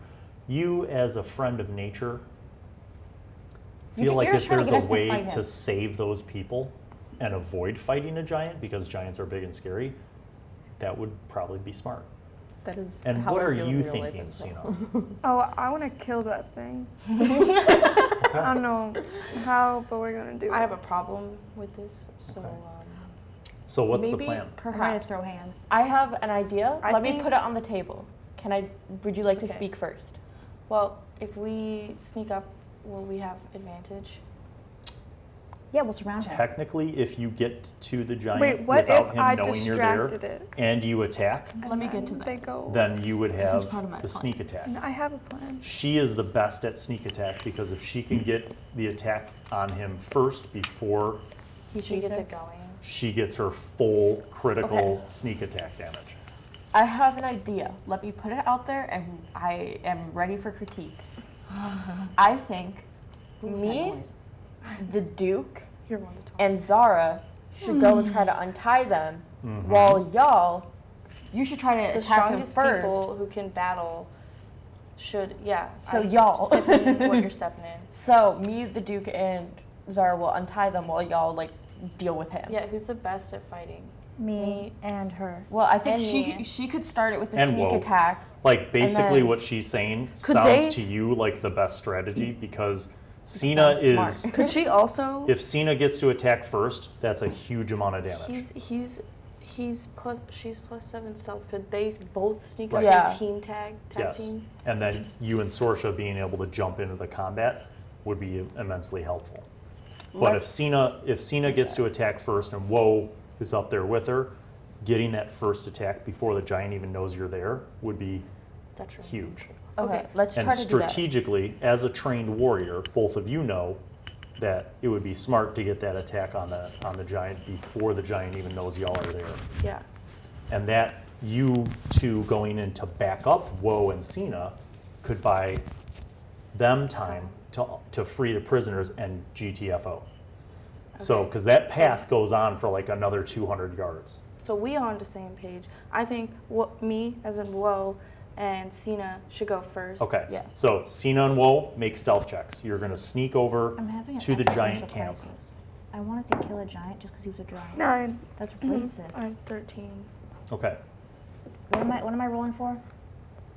You, as a friend of nature, feel like you're if just trying to there's get a us to way fight him. to save those people and avoid fighting a giant, because giants are big and scary, that would probably be smart. That is. And how what I are feel you in real life thinking, as well. Sina? Oh, I want to kill that thing. I don't know how, but we're gonna do it. I have a problem with this, so So what's Maybe the plan? I'm ready to perhaps throw hands. I have an idea. I Let me think- put it on the table. Would you like to Okay. speak first? well, if we sneak up, will we have advantage? Yeah, we'll surround him. Technically, if you get to the giant Wait, what without if him I knowing you're there distracted it? and you attack, Let me And get to then that. They go. then you would is have part of my the plan. sneak attack. No, I have a plan. She is the best at sneak attack because if she can get the attack on him first before She gets her? it going. she gets her full critical Okay. sneak attack damage. I have an idea. Let me put it out there, and I am ready for critique. I think me, the Duke, You're one to talk. and Zara should go and try to untie them, while you should try to The attack him strongest first. people who can battle should, So I'm y'all. stepping in what you're stepping in. So me, the Duke, and Zara will untie them while y'all like deal with him. Yeah, who's the best at fighting? Me and her. Well, I think And me. she could start it with the And sneak whoa. attack. Like basically then- what she's saying Could sounds they- to you like the best strategy because Sina sounds is smart. Could she also? if Sina gets to attack first, that's a huge amount of damage. She's +7 stealth. Could they both sneak Right. up Yeah. and team tag Yes. team? And then you and Sorshe being able to jump into the combat would be immensely helpful. But if Sina gets to attack first and Woe is up there with her, getting that first attack before the giant even knows you're there would be That's true. huge. Okay, Okay. let's And try to do that. strategically, as a trained warrior, both of you know that it would be smart to get that attack on the giant before the giant even knows y'all are there. Yeah. And that you two going in to back up Woe and Sina could buy them time to free the prisoners and GTFO. So, Okay. because that path goes on for like another 200 yards. So we on the same page. I think me as in Woe and Sina should go first. Okay. Yeah. So Sina and Woe make stealth checks. You're going to sneak over I'm having an to the giant existential camp. crisis. I wanted to kill a giant just because he was a giant. 9. That's racist. I'm 13. Okay. What am I rolling for?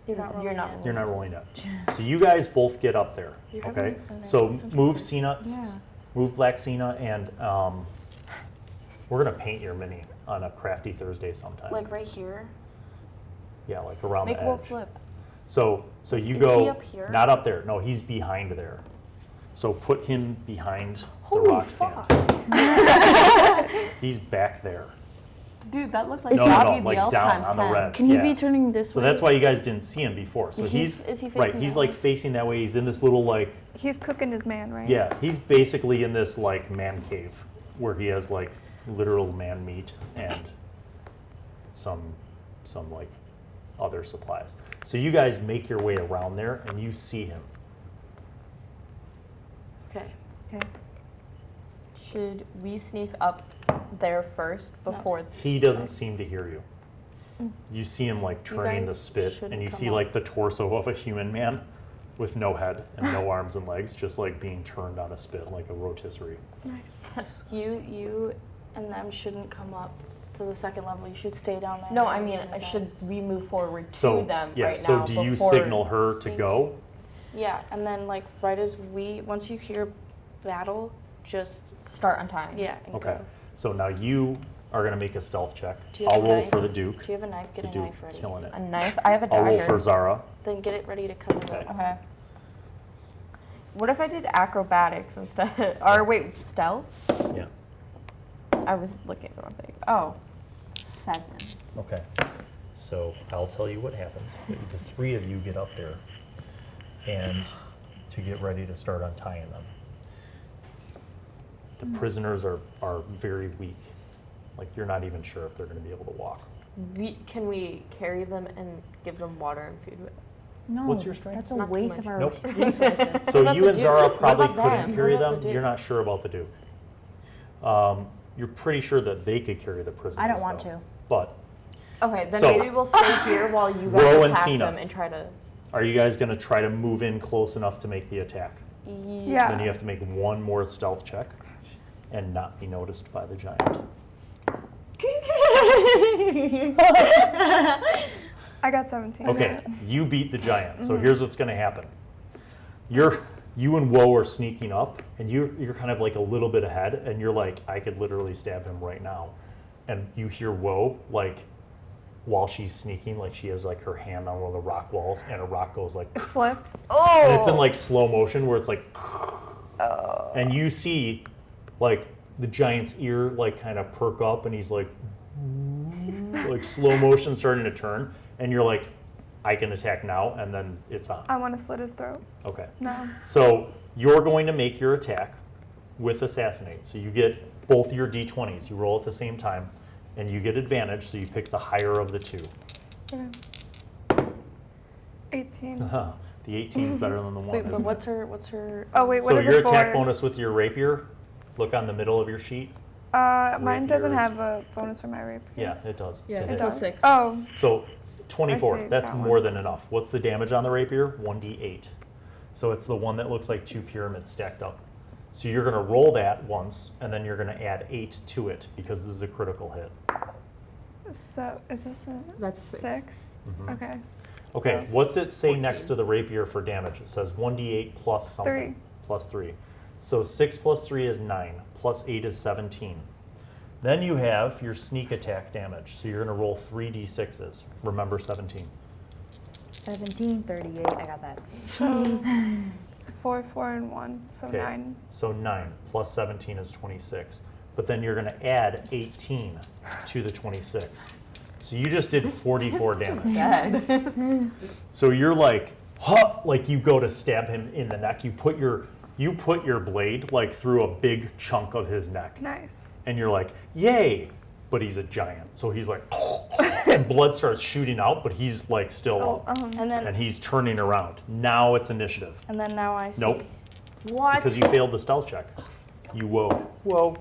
You're not rolling. You're not yet. rolling. You're not rolling yet. So you guys both get up there. You're Okay. having an So existential move crisis. Sina, Yeah. move Black Sina, and we're going to paint your mini on a crafty Thursday sometime. Like right here. Yeah, like around Make the Will edge. flip. So you Is go he up here? not up there. No, he's behind there. So put him behind the Holy rock fuck. stand. He's back there. Dude, that looked like No, Bobby the like Elf down times on the 10. red. Can you Yeah. be turning this So way? that's why you guys didn't see him before. So Is he right. facing He's that like way? facing that way. He's in this little like He's cooking his man, right? yeah. He's basically in this like man cave where he has like literal man meat and some like other supplies. So you guys make your way around there and you see him. Okay. Okay. Should we sneak up there first before? He doesn't seem to hear you. You see him like You turning the guys spit, shouldn't and you come see up. like the torso of a human man with no head and no arms and legs, just like being turned on a spit like a rotisserie. Nice. You and them shouldn't come up to the second level. You should stay down there. No, and I mean, manage the should guys. we move forward to So them yeah, right so now? do you before- signal her to sneak. go? Yeah, and then like right as once you hear battle, just Start untying? yeah. And Okay. Go. So now you are gonna make a stealth check. Do you have I'll a roll knife? for the Duke. Do you have a knife? The Get a Duke knife ready. killing it. A knife? I have a I'll dagger. roll for Zara. Then get it ready to cut the Okay. rope. Okay. What if I did acrobatics instead? Or wait, stealth? Yeah. I was looking at the wrong thing. Oh, 7. Okay. So I'll tell you what happens. The three of you get up there and to get ready to start untying them. The prisoners are very weak. Like you're not even sure if they're going to be able to walk. Can we carry them and give them water and food? No. What's your strength? That's a Not too waste much. of our Nope. resources. So about you the and Duke? Zara What probably about couldn't them? carry What about them. the Duke? You're not sure about the Duke. You're pretty sure that they could carry the prisoners. I don't want though. to. But Okay, then So- maybe we'll stay here while you guys Ro and attack Sina. them and try to. are you guys going to try to move in close enough to make the attack? Yeah. Then you have to make one more stealth check and not be noticed by the giant. I got 17. Okay, you beat the giant. So here's what's going to happen. You're You and Woe are sneaking up, and you're kind of like a little bit ahead, and you're like, I could literally stab him right now. And you hear Woe, like, while she's sneaking, like she has like her hand on one of the rock walls, and a rock goes like, It slips. and it's in like slow motion where it's like, and you see like the giant's ear like kind of perk up, and he's like slow motion starting to turn, and you're like, I can attack now, and then it's on. I want to slit his throat. Okay. No. So you're going to make your attack with Assassinate. So you get both your d20s. You roll at the same time, and you get advantage, so you pick the higher of the two. Okay. 18. The 18 is better than the 1. Wait, but isn't what's it? her? Oh, wait, what So is your it for? attack bonus with your rapier, look on the middle of your sheet. Mine doesn't Rapiers. have a bonus for my rapier. Yeah, it does. Yeah, to it hit. does 6. Oh, So 24, I see, that's that more one. than enough. What's the damage on the rapier? 1d8. So it's the one that looks like 2 pyramids stacked up. So you're going to roll that once, and then you're going to add 8 to it, because this is a critical hit. so is this a That's 6. Mhm. Okay. Okay, what's it say 14. next to the rapier for damage? It says 1d8 plus something. 3. Plus 3. So 6 plus 3 is 9, plus 8 is 17. Then you have your sneak attack damage. So you're going to roll 3d6s. Remember 17. 17, 38. I got that. So 4, 4, and 1. So Okay. 9. So 9 plus 17 is 26. But then you're going to add 18 to the 26. So you just did 44 damage. Dead. So you're like, huh, like you go to stab him in the neck. You put your blade like through a big chunk of his neck. Nice. And you're like, yay! But he's a giant. So he's like, and blood starts shooting out, but he's like still up. And And then he's turning around. Now it's initiative. now I see. Nope. What? Because you failed the stealth check. You whoa. Whoa.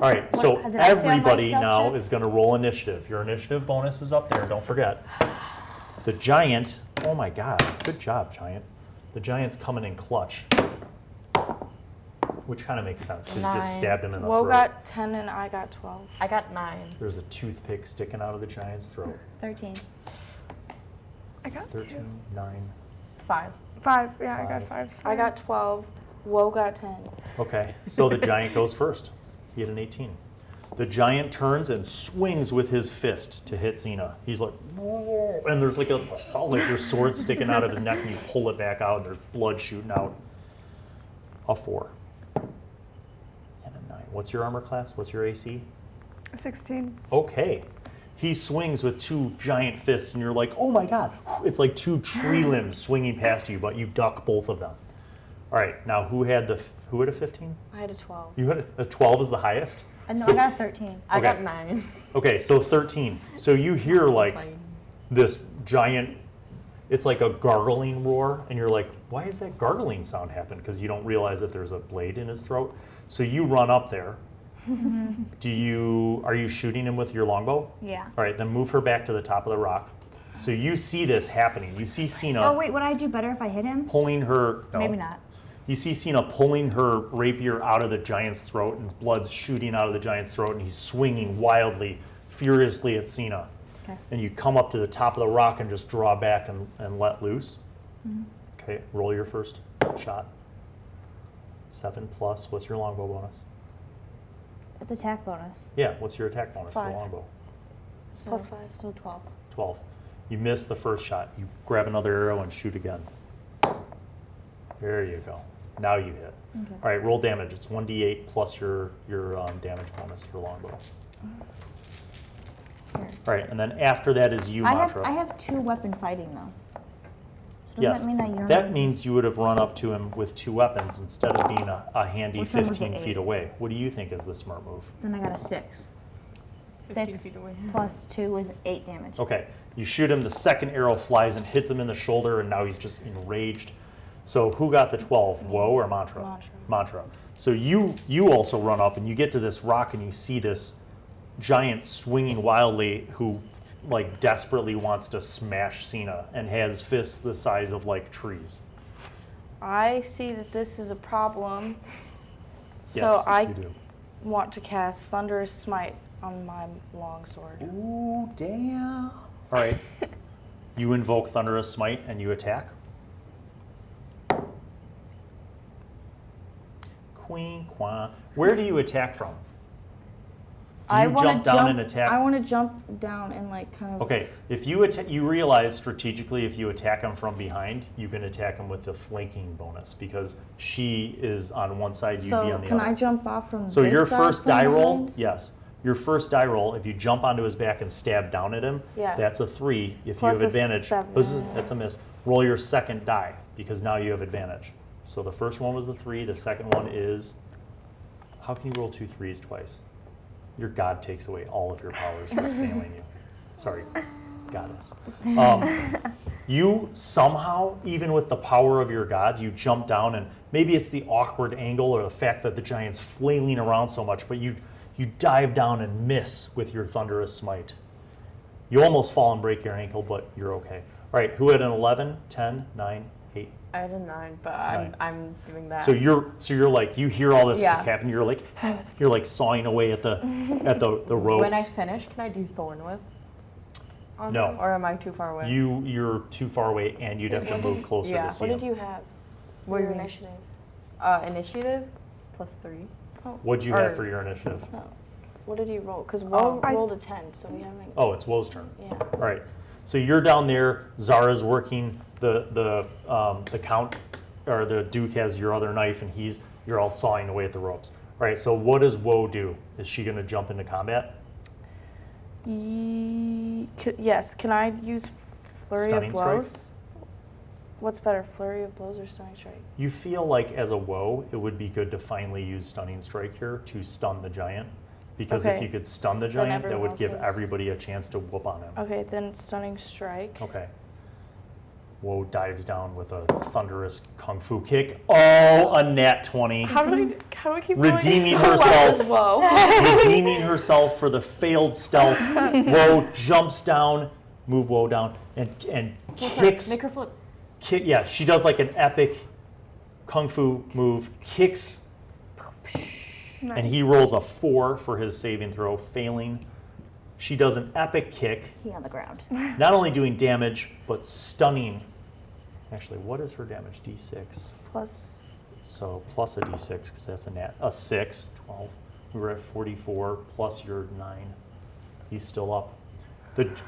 All right, so What? Did I fail my everybody stealth now check? is going to roll initiative. Your initiative bonus is up there, don't forget. The giant, oh my god, good job, giant. The giant's coming in clutch. Which kind of makes sense, because you just 9. stabbed him in the Woe throat. got 10 and I got 12. I got 9. There's a toothpick sticking out of the giant's throat. 13. I got 2. 13, 9. 5. 5. Yeah, I got 5. 5. I got 12. Woe got 10. Okay, so the giant goes first. He had an 18. The giant turns and swings with his fist to hit Sina. He's like, "Whoa," and there's like your sword sticking out of his neck, and you pull it back out, and there's blood shooting out. A 4 and a 9. What's your armor class? What's your AC? 16. Okay. He swings with 2 giant fists, and you're like, oh my god. It's like 2 tree limbs swinging past you, but you duck both of them. All right, now who had a 15? I had a 12. You had a 12 is the highest? No, I got a 13. I Okay. got 9. Okay, so 13. So you hear like Fine. this giant, it's like a gargling roar, and you're like, why is that gargling sound happen? Because you don't realize that there's a blade in his throat. So you run up there. Are you shooting him with your longbow? Yeah. All right, then move her back to the top of the rock. So you see this happening. You see Sina Oh, wait, would I do better if I hit him? pulling her. No. Maybe not. You see Sina pulling her rapier out of the giant's throat, and blood's shooting out of the giant's throat, and he's swinging wildly, furiously at Sina. Okay. And you come up to the top of the rock and just draw back and let loose. Okay, roll your first shot. 7 plus, what's your longbow bonus? It's attack bonus. Yeah, what's your attack bonus for 5. longbow? It's plus 5, so 12. 12. You miss the first shot. You grab another arrow and shoot again. There you go. Now you hit. Okay. All right, roll damage. It's 1d8 plus your damage bonus for longbow. Here. All right, and then after that is you, I Mantra. have 2 weapon fighting though. Doesn't Yes, that mean that you're that means you would have run up to him with 2 weapons instead of being a handy Which one would 15 get feet 8? away. What do you think is the smart move? Then I got a 6. 15 6 feet away. plus 2 is 8 damage. Okay, you shoot him, the second arrow flies and hits him in the shoulder, and now he's just enraged. So who got the 12, Woe or Mantra? Mantra. Mantra. So you also run up, and you get to this rock, and you see this giant swinging wildly who like desperately wants to smash Sina and has fists the size of like trees. I see that this is a problem. So Yes, I you do. want to cast Thunderous Smite on my longsword. Ooh, damn. All right. You invoke Thunderous Smite and you attack. queen, qua. Where do you attack from? Do I you wanna jump down and attack? I want to jump down and like kind of. Okay, if you you realize strategically if you attack him from behind, you can attack him with the flanking bonus because she is on one side, you'd be on So the can other. I jump off from? So this your side first from die roll, behind? yes. Your first die roll, if you jump onto his back and stab down at him, Yeah. that's a 3. If Plus you have a advantage, 7. that's a miss. Roll your second die because now you have advantage. So the first one was the 3. The second one is. How can you roll 2 3s twice? Your god takes away all of your powers for failing you. Sorry, goddess. You somehow, even with the power of your god, you jump down and maybe it's the awkward angle or the fact that the giant's flailing around so much, but you dive down and miss with your thunderous smite. You almost fall and break your ankle, but you're okay. All right, who had an 11, 10, 9, 8? I had a 9, but Nine. I'm doing that. So you're like you hear all this Yeah. cacophony, you're like sawing away at the ropes. When I finish, can I do Thorn Whip? On No. them, or am I too far away? You're too far away and you'd have to move closer Yeah. to see What did him. you have? What For do your you mean? initiative. Initiative plus 3. What'd you or- have for your initiative? No. What did you roll? Because Woe I- rolled a 10, so we haven't. Oh, it's Woe's turn. Yeah. All right. So you're down there. Zara's working the count, or the Duke has your other knife, and you're all sawing away at the ropes. All right. So what does Woe do? Is she going to jump into combat? Yes. Can I use Flurry Stunning of Blows? What's better, Flurry of Blows or Stunning Strike? You feel like as a Woe, it would be good to finally use Stunning Strike here to stun the giant, because if Okay. you could stun the Then giant, that everyone would give else has- everybody a chance to whoop on him. Okay, then Stunning Strike. Okay. Woe dives down with a thunderous kung fu kick. Oh, a nat 20. How do I keep rolling Redeeming so well herself. as Woe? Redeeming herself for the failed stealth. Woe jumps down, move Woe down, and kicks. Make her flip. Yeah, she does like an epic kung fu move, kicks, and he rolls a 4 for his saving throw, failing. She does an epic kick, He on the ground. not only doing damage, but stunning. Actually, what is her damage? D6. Plus. So plus a D6, because that's a 6, 12. We were at 44, plus your 9. He's still up.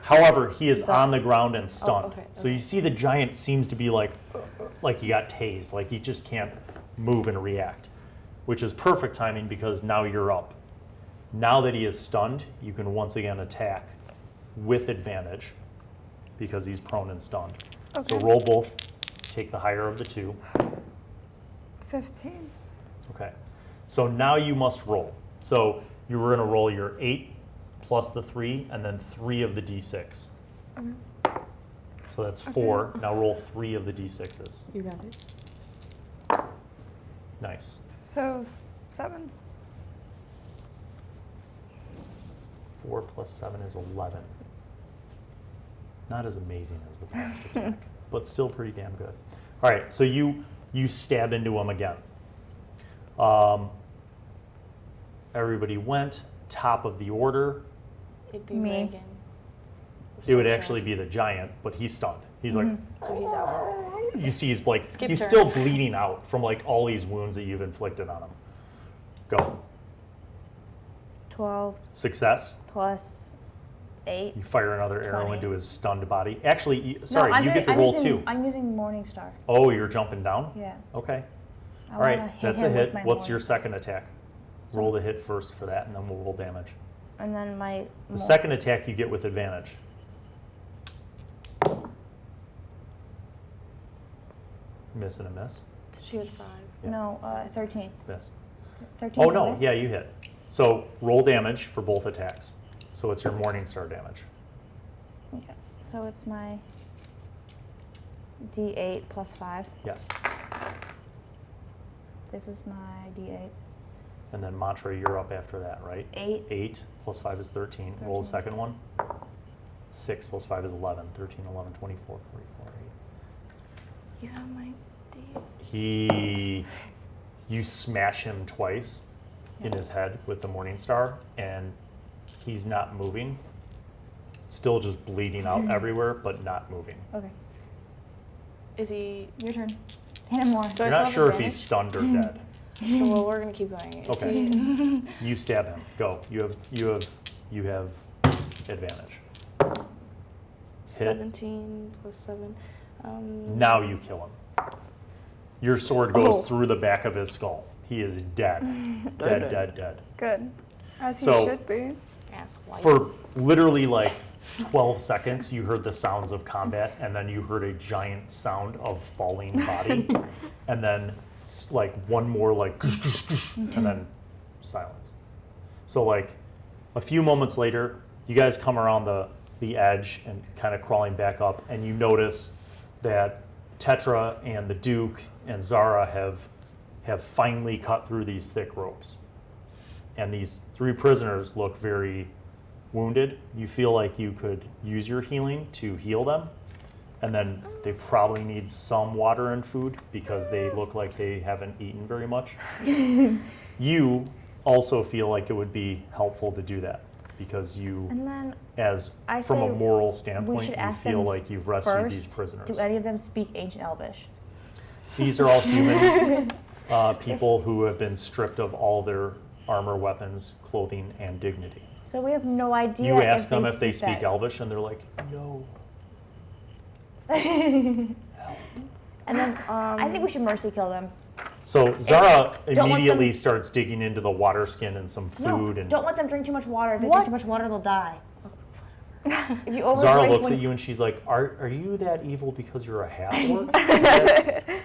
However, he is He's up. on the ground and stunned. okay, So you see the giant seems to be like he got tased, like he just can't move and react, which is perfect timing because now you're up. Now that he is stunned, you can once again attack with advantage because he's prone and stunned. So Okay. roll both, take the higher of the 2. 15. Okay. So now you must roll. So you were going to roll your 8 plus the 3 and then 3 of the D6. So that's 4. Now roll 3 of the D6s. You got it. Nice. So 7. 4 plus 7 is 11. Not as amazing as the past attack, but still pretty damn good. All right, so you stab into him again. Everybody went. Top of the order. It'd be Me. Reagan. It would actually be the giant, but he's stunned. He's like, So he's out. you see he's like, Skip he's turn. still bleeding out from like all these wounds that you've inflicted on him. Go. 12 Success. plus 8. You fire another arrow 20. into his stunned body. Actually, sorry, no, you get to roll 2. I'm using Morningstar. Oh, you're jumping down? Yeah. Okay. I All right, wanna hit that's a him with hit. my What's your Morning- second attack? Roll the hit first for that, and then we'll roll damage. And then my. The second attack you get with advantage. Miss and a miss. She had 5. Yeah. No, 13. Miss. 13. Oh, no, yeah, you hit. So roll damage for both attacks. So it's your Morningstar damage. Okay. So it's my D8 plus 5. Yes. This is my D8. And then Mantra, you're up after that, right? 8. 8 plus 5 is 13. Roll the 13. second one. 6 plus 5 is 11. 13, 11, 24, 44, 8. You have my D. You smash him twice in his head with the Morningstar, and he's not moving. Still just bleeding out everywhere, but not moving. Okay. Is he? Your turn. Hit him more. Do I You're not still sure have if he's advantage? stunned or dead. Well, we're gonna keep going. Okay. See? You stab him. Go. You have advantage. Hit. 17 plus 7. Now you kill him. Your sword goes Oh. through the back of his skull. He is dead. dead. Good. As he So- should be. Ass white. For literally like 12 seconds, you heard the sounds of combat, and then you heard a giant sound of falling body, and then like one more like, and then silence. So like a few moments later, you guys come around the edge and kind of crawling back up, and you notice that Tetra and the Duke and Zara have finally cut through these thick ropes. And these 3 prisoners look very wounded. You feel like you could use your healing to heal them. And then they probably need some water and food because they look like they haven't eaten very much. You also feel like it would be helpful to do that because you, And then as I from a say moral we standpoint, should you ask feel them like you've rescued these first, prisoners. do any of them speak Ancient Elvish? These are all human people who have been stripped of all their armor, weapons, clothing, and dignity. So we have no idea. You ask them if they that. speak Elvish, and they're like, no. And then I think we should mercy kill them. So Zara Don't let immediately them- starts digging into the water skin and some food. No, And don't let them drink too much water. If they What? drink too much water, they'll die. If you overdrink, Zara looks when, at you and she's like, are you that evil because you're a half-orc?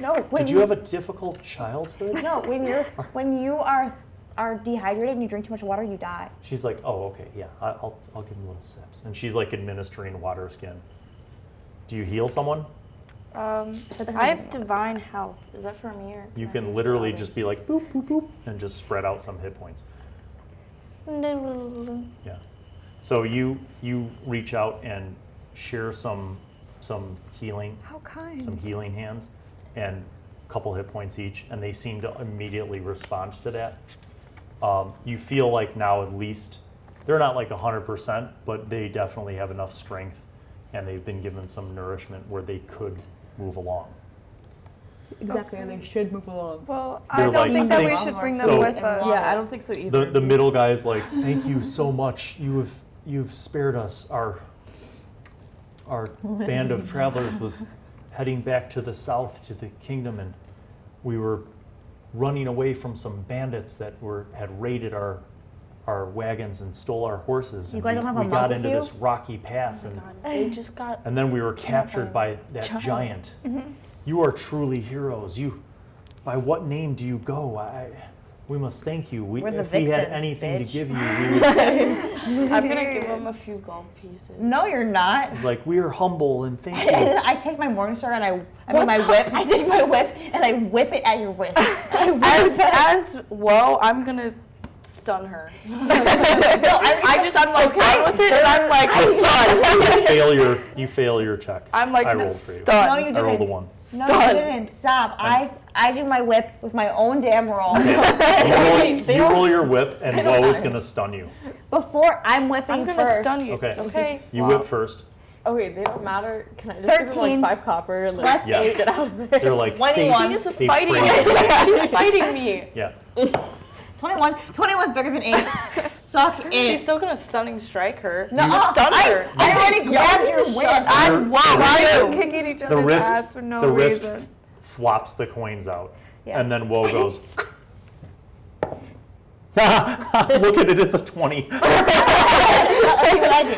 No, when Did you have a difficult childhood? No, when you are dehydrated and you drink too much water, you die. She's like, oh, okay, yeah, I'll give him little sips. And she's like administering water skin. Do you heal someone? I have divine health. Is that for me or? You I can use literally others? just be like, boop, boop, boop, and just spread out some hit points. Yeah. So you reach out and share some healing, How kind. some healing hands, and a couple hit points each, and they seem to immediately respond to that. You feel like now at least they're not like 100%, but they definitely have enough strength, and they've been given some nourishment where they could move along. Exactly, and they should move along. Well, They're I don't like, think that we think- should bring them So- with us. Yeah, I don't think so either. The middle guy is like, thank you so much. You've spared us. Our band of travelers was heading back to the south to the kingdom, and we were running away from some bandits that had raided our wagons and stole our horses. You And guys don't have a we monk got with into you? this rocky pass, Oh and my God, they just got. and then we were captured by that giant. You are truly heroes. By what name do you go? We must thank you. We're the If we had Vixens, anything bitch. to give you, we would. I'm gonna give them a few gold pieces. No, you're not. It's like, we are humble and thank And you. then I take my Morningstar and I mean my whip. I take my whip and I whip it at your wrist. As well, I'm gonna stun her. I'm like done with it, and I'm like stun. You fail your check. I'm like I rolled for you. stun. No, you I didn't. rolled a 1. No, Stun. you didn't. Stop. I do my whip with my own damn roll. You roll your whip, and Woe is going to stun you. Before I'm whipping I'm gonna first. stun you. Okay. Okay. You whip first. Okay, they don't matter. Can I just give them 13 like 5 copper and plus like Yes. get out of there? They're like, 21. She's they fighting me. praise you. She's fighting me. Yeah. 21. 21 is bigger than 8. Suck it. She's still gonna stunning strike her. No, You stun her. I already grabbed your shut wrist. I'm Why are wow. you kicking each The other's wrist, ass for no the wrist reason? flops the coins out. Yeah. And then Woe goes, look at it, it's a 20. Let's see what I do.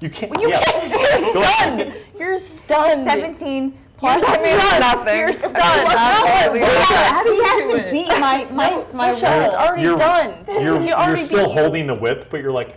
You can't. You yeah. can't. You're Go ahead. stunned. You're stunned. 17 plus That means nothing. You're stunned. Absolutely nothing. He has to beat my My shot is roll. already You're- done. You're He already still beat you. holding the whip, but you're like,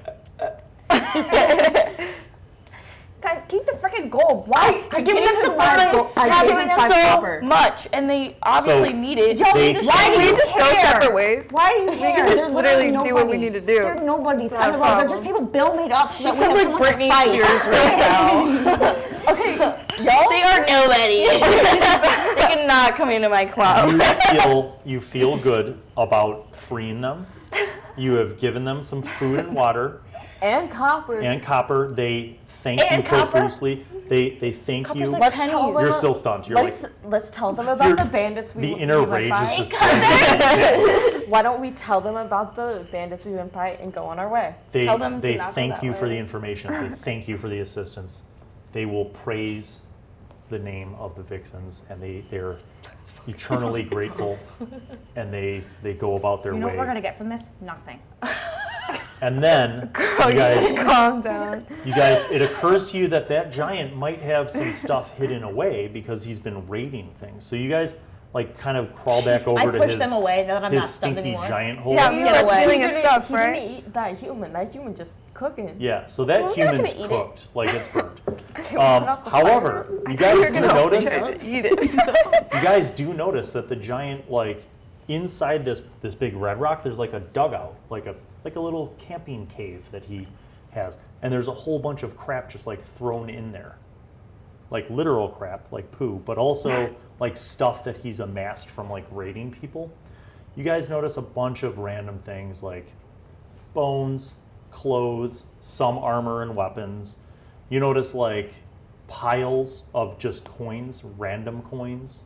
Guys, keep the freaking gold. Why? You're giving them to five Fulke. gold- I You're gave giving him them five so copper. Much, and they obviously So- need it. Y'all They- need to Why show do we you just go care. separate ways? Why do you We care? can just There's literally literally do what we nobodies. need to do. They're nobodies. It's not a They're problem. just people Bill made up so She that we sounds have like someone to Britney fight. Spears right now. Okay, y'all. They are nobodies. They cannot come into my club. you feel good about freeing them. You have given them some food and water And copper. and copper. They thank you And copper. profusely. They thank Copper's you. like Let's pennies. tell them. You're still stunned. You're Let's tell them about you're- the bandits we the we inner went rage by. is just playing. Why don't we tell them about the bandits we went by and go on our way? Tell them to They not go thank that you for way. the information. They thank you for the assistance. They will praise the name of the Vixens, and they're eternally grateful, and they go about their You know way. what we're gonna get from this? Nothing. And then you guys, Calm down. it occurs to you that that giant might have some stuff hidden away because he's been raiding things. So you guys like kind of crawl back over I to push his them away now that I'm his not stunned stinky anymore. giant hole. Yeah, we Get start away. stealing his stuff, He right? didn't eat that human. That human just cooking. Yeah, so that Well, we're not human's gonna eat it. cooked, like it's burnt. Can we put out the However, fire? you guys do notice Eat it. you guys do notice that the giant, like inside this big red rock, there's like a dugout, like a little camping cave that he has, and there's a whole bunch of crap just like thrown in there, like literal crap, like poo, but also like stuff that he's amassed from like raiding people. You guys notice a bunch of random things like bones, clothes, some armor and weapons. You notice like piles of just coins, random coins.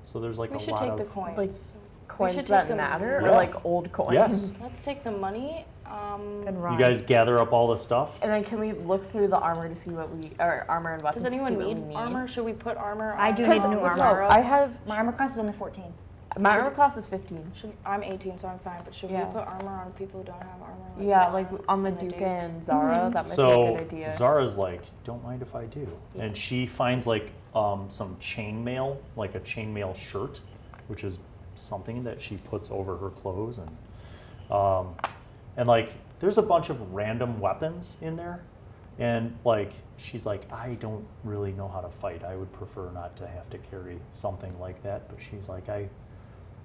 So there's like We a should lot take of the coins. Like coins should that take them. matter, Yeah. or like old coins. Yes. Let's take the money. And you run. guys gather up all the stuff. And then can we look through the armor to see what we, or armor and weapons? Does to anyone see what we need armor? Should we put armor on? I do need new armor. Zara? I have My armor class is only 14. my armor class is 15. I'm 18, so I'm fine. But should Yeah. we put armor on people who don't have armor? Yeah, Zara like on the and Duke Duke? and Zara, that might be a So good idea. Zara's like, don't mind if I do. And she finds like some chainmail, like a chainmail shirt, which is something that she puts over her clothes, and like there's a bunch of random weapons in there, and like she's like, I don't really know how to fight. I would prefer not to have to carry something like that. But she's like,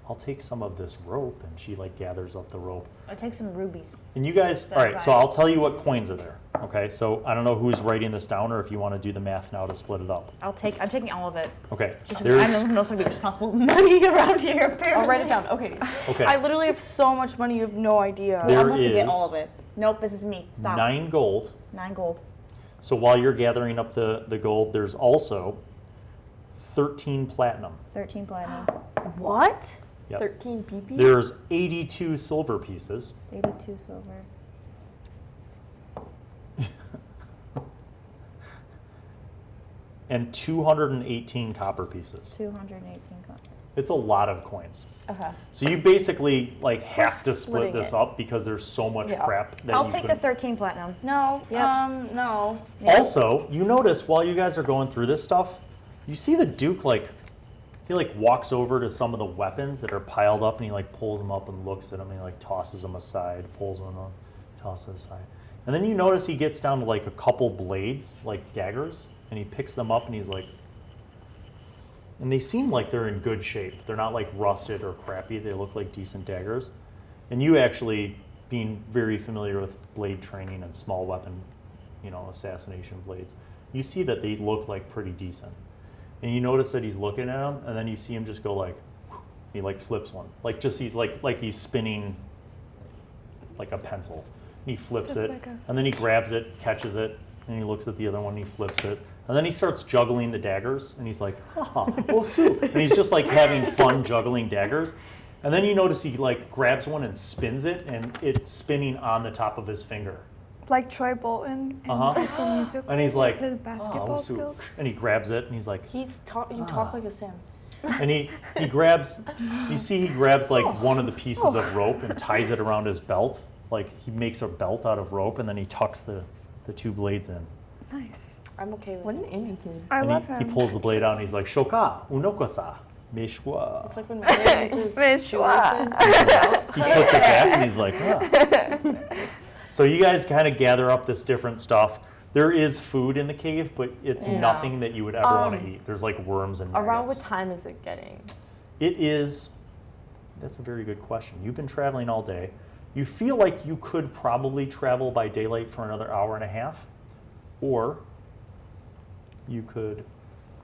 I'll take some of this rope, and she like gathers up the rope. I'll take some rubies. And you guys, That's all right, so fine. I'll tell you what coins are there. Okay, so I don't know who's writing this down or if you want to do the math now to split it up. I'm taking all of it. Okay, Just there's, I'm also gonna be responsible with money around here. Apparently. I'll write it down. Okay. okay, I literally have so much money. You have no idea. There I'm about to get is all of it. Nope, this is me. Stop. 9 gold. 9 gold. So while you're gathering up the gold, there's also 13 platinum. 13 platinum. What? Yep. 13 PP? There's 82 silver pieces. 82 silver. And 218 copper pieces. 218 copper. It's a lot of coins. Okay. So you basically like have to split splitting this it. up because there's so much Yeah. crap that I'll you take could. the 13 platinum. No. Yep. No. Yeah. Also, you notice while you guys are going through this stuff, you see the Duke he walks over to some of the weapons that are piled up and he like pulls them up and looks at them and he like tosses them aside, pulls one up, tosses aside. And then you notice he gets down to like a couple blades, like daggers, and he picks them up and he's like, and they seem like they're in good shape. They're not like rusted or crappy. They look like decent daggers. And you actually, being very familiar with blade training and small weapon, assassination blades, you see that they look like pretty decent. And you notice that he's looking at them, and then you see him just go like, he like flips one, like just he's like he's spinning like a pencil. And he flips Just it, like a- and then he grabs it, catches it, and he looks at the other one, and he flips it, and then he starts juggling the daggers, and he's like, oh, soup, and he's just like having fun juggling daggers. And then you notice he like grabs one and spins it, and it's spinning on the top of his finger. Like Troy Bolton in Uh-huh. High School Musical. And he's like, his basketball soup. skills. And he grabs it, and he's like, You talk like a Sim. and he grabs, you see he grabs like one of the pieces of rope and ties it around his belt. Like he makes a belt out of rope, and then he tucks the 2 blades in. Nice. I'm okay with What it. an indie kid. I And love he him. pulls the blade out, and he's like, Shoka, unokosa, meshwa. It's like when Mary uses Meshwa. shoelaces. He puts it back, and he's like, So you guys kind of gather up this different stuff. There is food in the cave, but it's Yeah. nothing that you would ever want to eat. There's like worms and Around maggots. what time is it getting? It is, that's a very good question. You've been traveling all day. You feel like you could probably travel by daylight for another hour and a half, or you could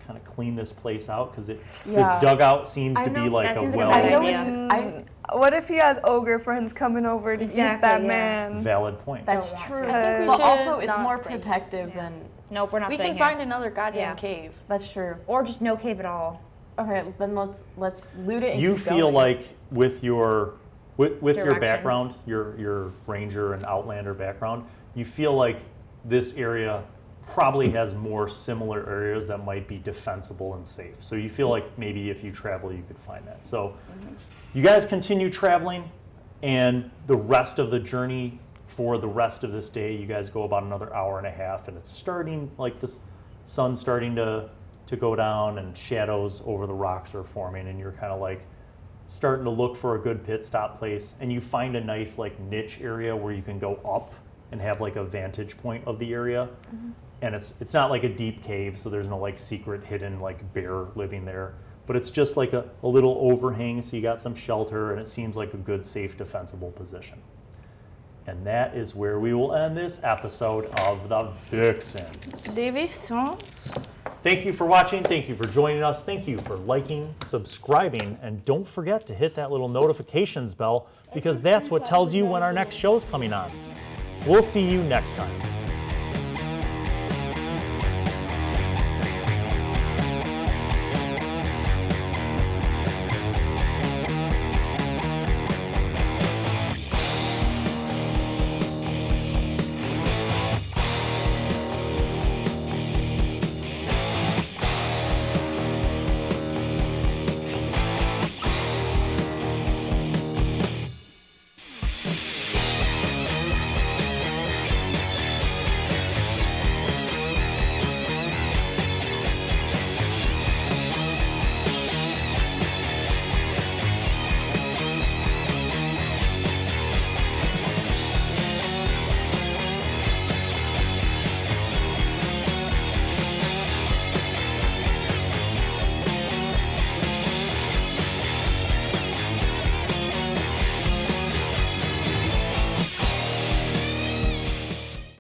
kind of clean this place out because this Yeah. dugout seems I to be know, like that a seems like a well. bad I know idea. it's. what if he has ogre friends coming over to eat Exactly, that yeah. man? Valid point. That's Don't want true. to. I think we But should also, it's not more stay here. protective Yeah. than. Nope, we're not We staying can here. find another goddamn Yeah. cave. That's true. Or just no cave at all. Okay, then let's loot it and You keep feel going. like with your your Directions. background, your ranger and outlander background, you feel like this area probably has more similar areas that might be defensible and safe. So you feel like maybe if you travel, you could find that. So you guys continue traveling, and the rest of the journey for the rest of this day, you guys go about another hour and a half, and it's starting like the sun's starting to go down, and shadows over the rocks are forming, and you're kind of like starting to look for a good pit stop place, and you find a nice like niche area where you can go up and have like a vantage point of the area. And it's not like a deep cave, so there's no like secret hidden like bear living there, but it's just like a little overhang, so you got some shelter, and it seems like a good, safe, defensible position. And that is where we will end this episode of the Vixens. Vixens. Thank you for watching. Thank you for joining us. Thank you for liking, subscribing, and don't forget to hit that little notifications bell, because that's what tells you when our next show's coming on. We'll see you next time.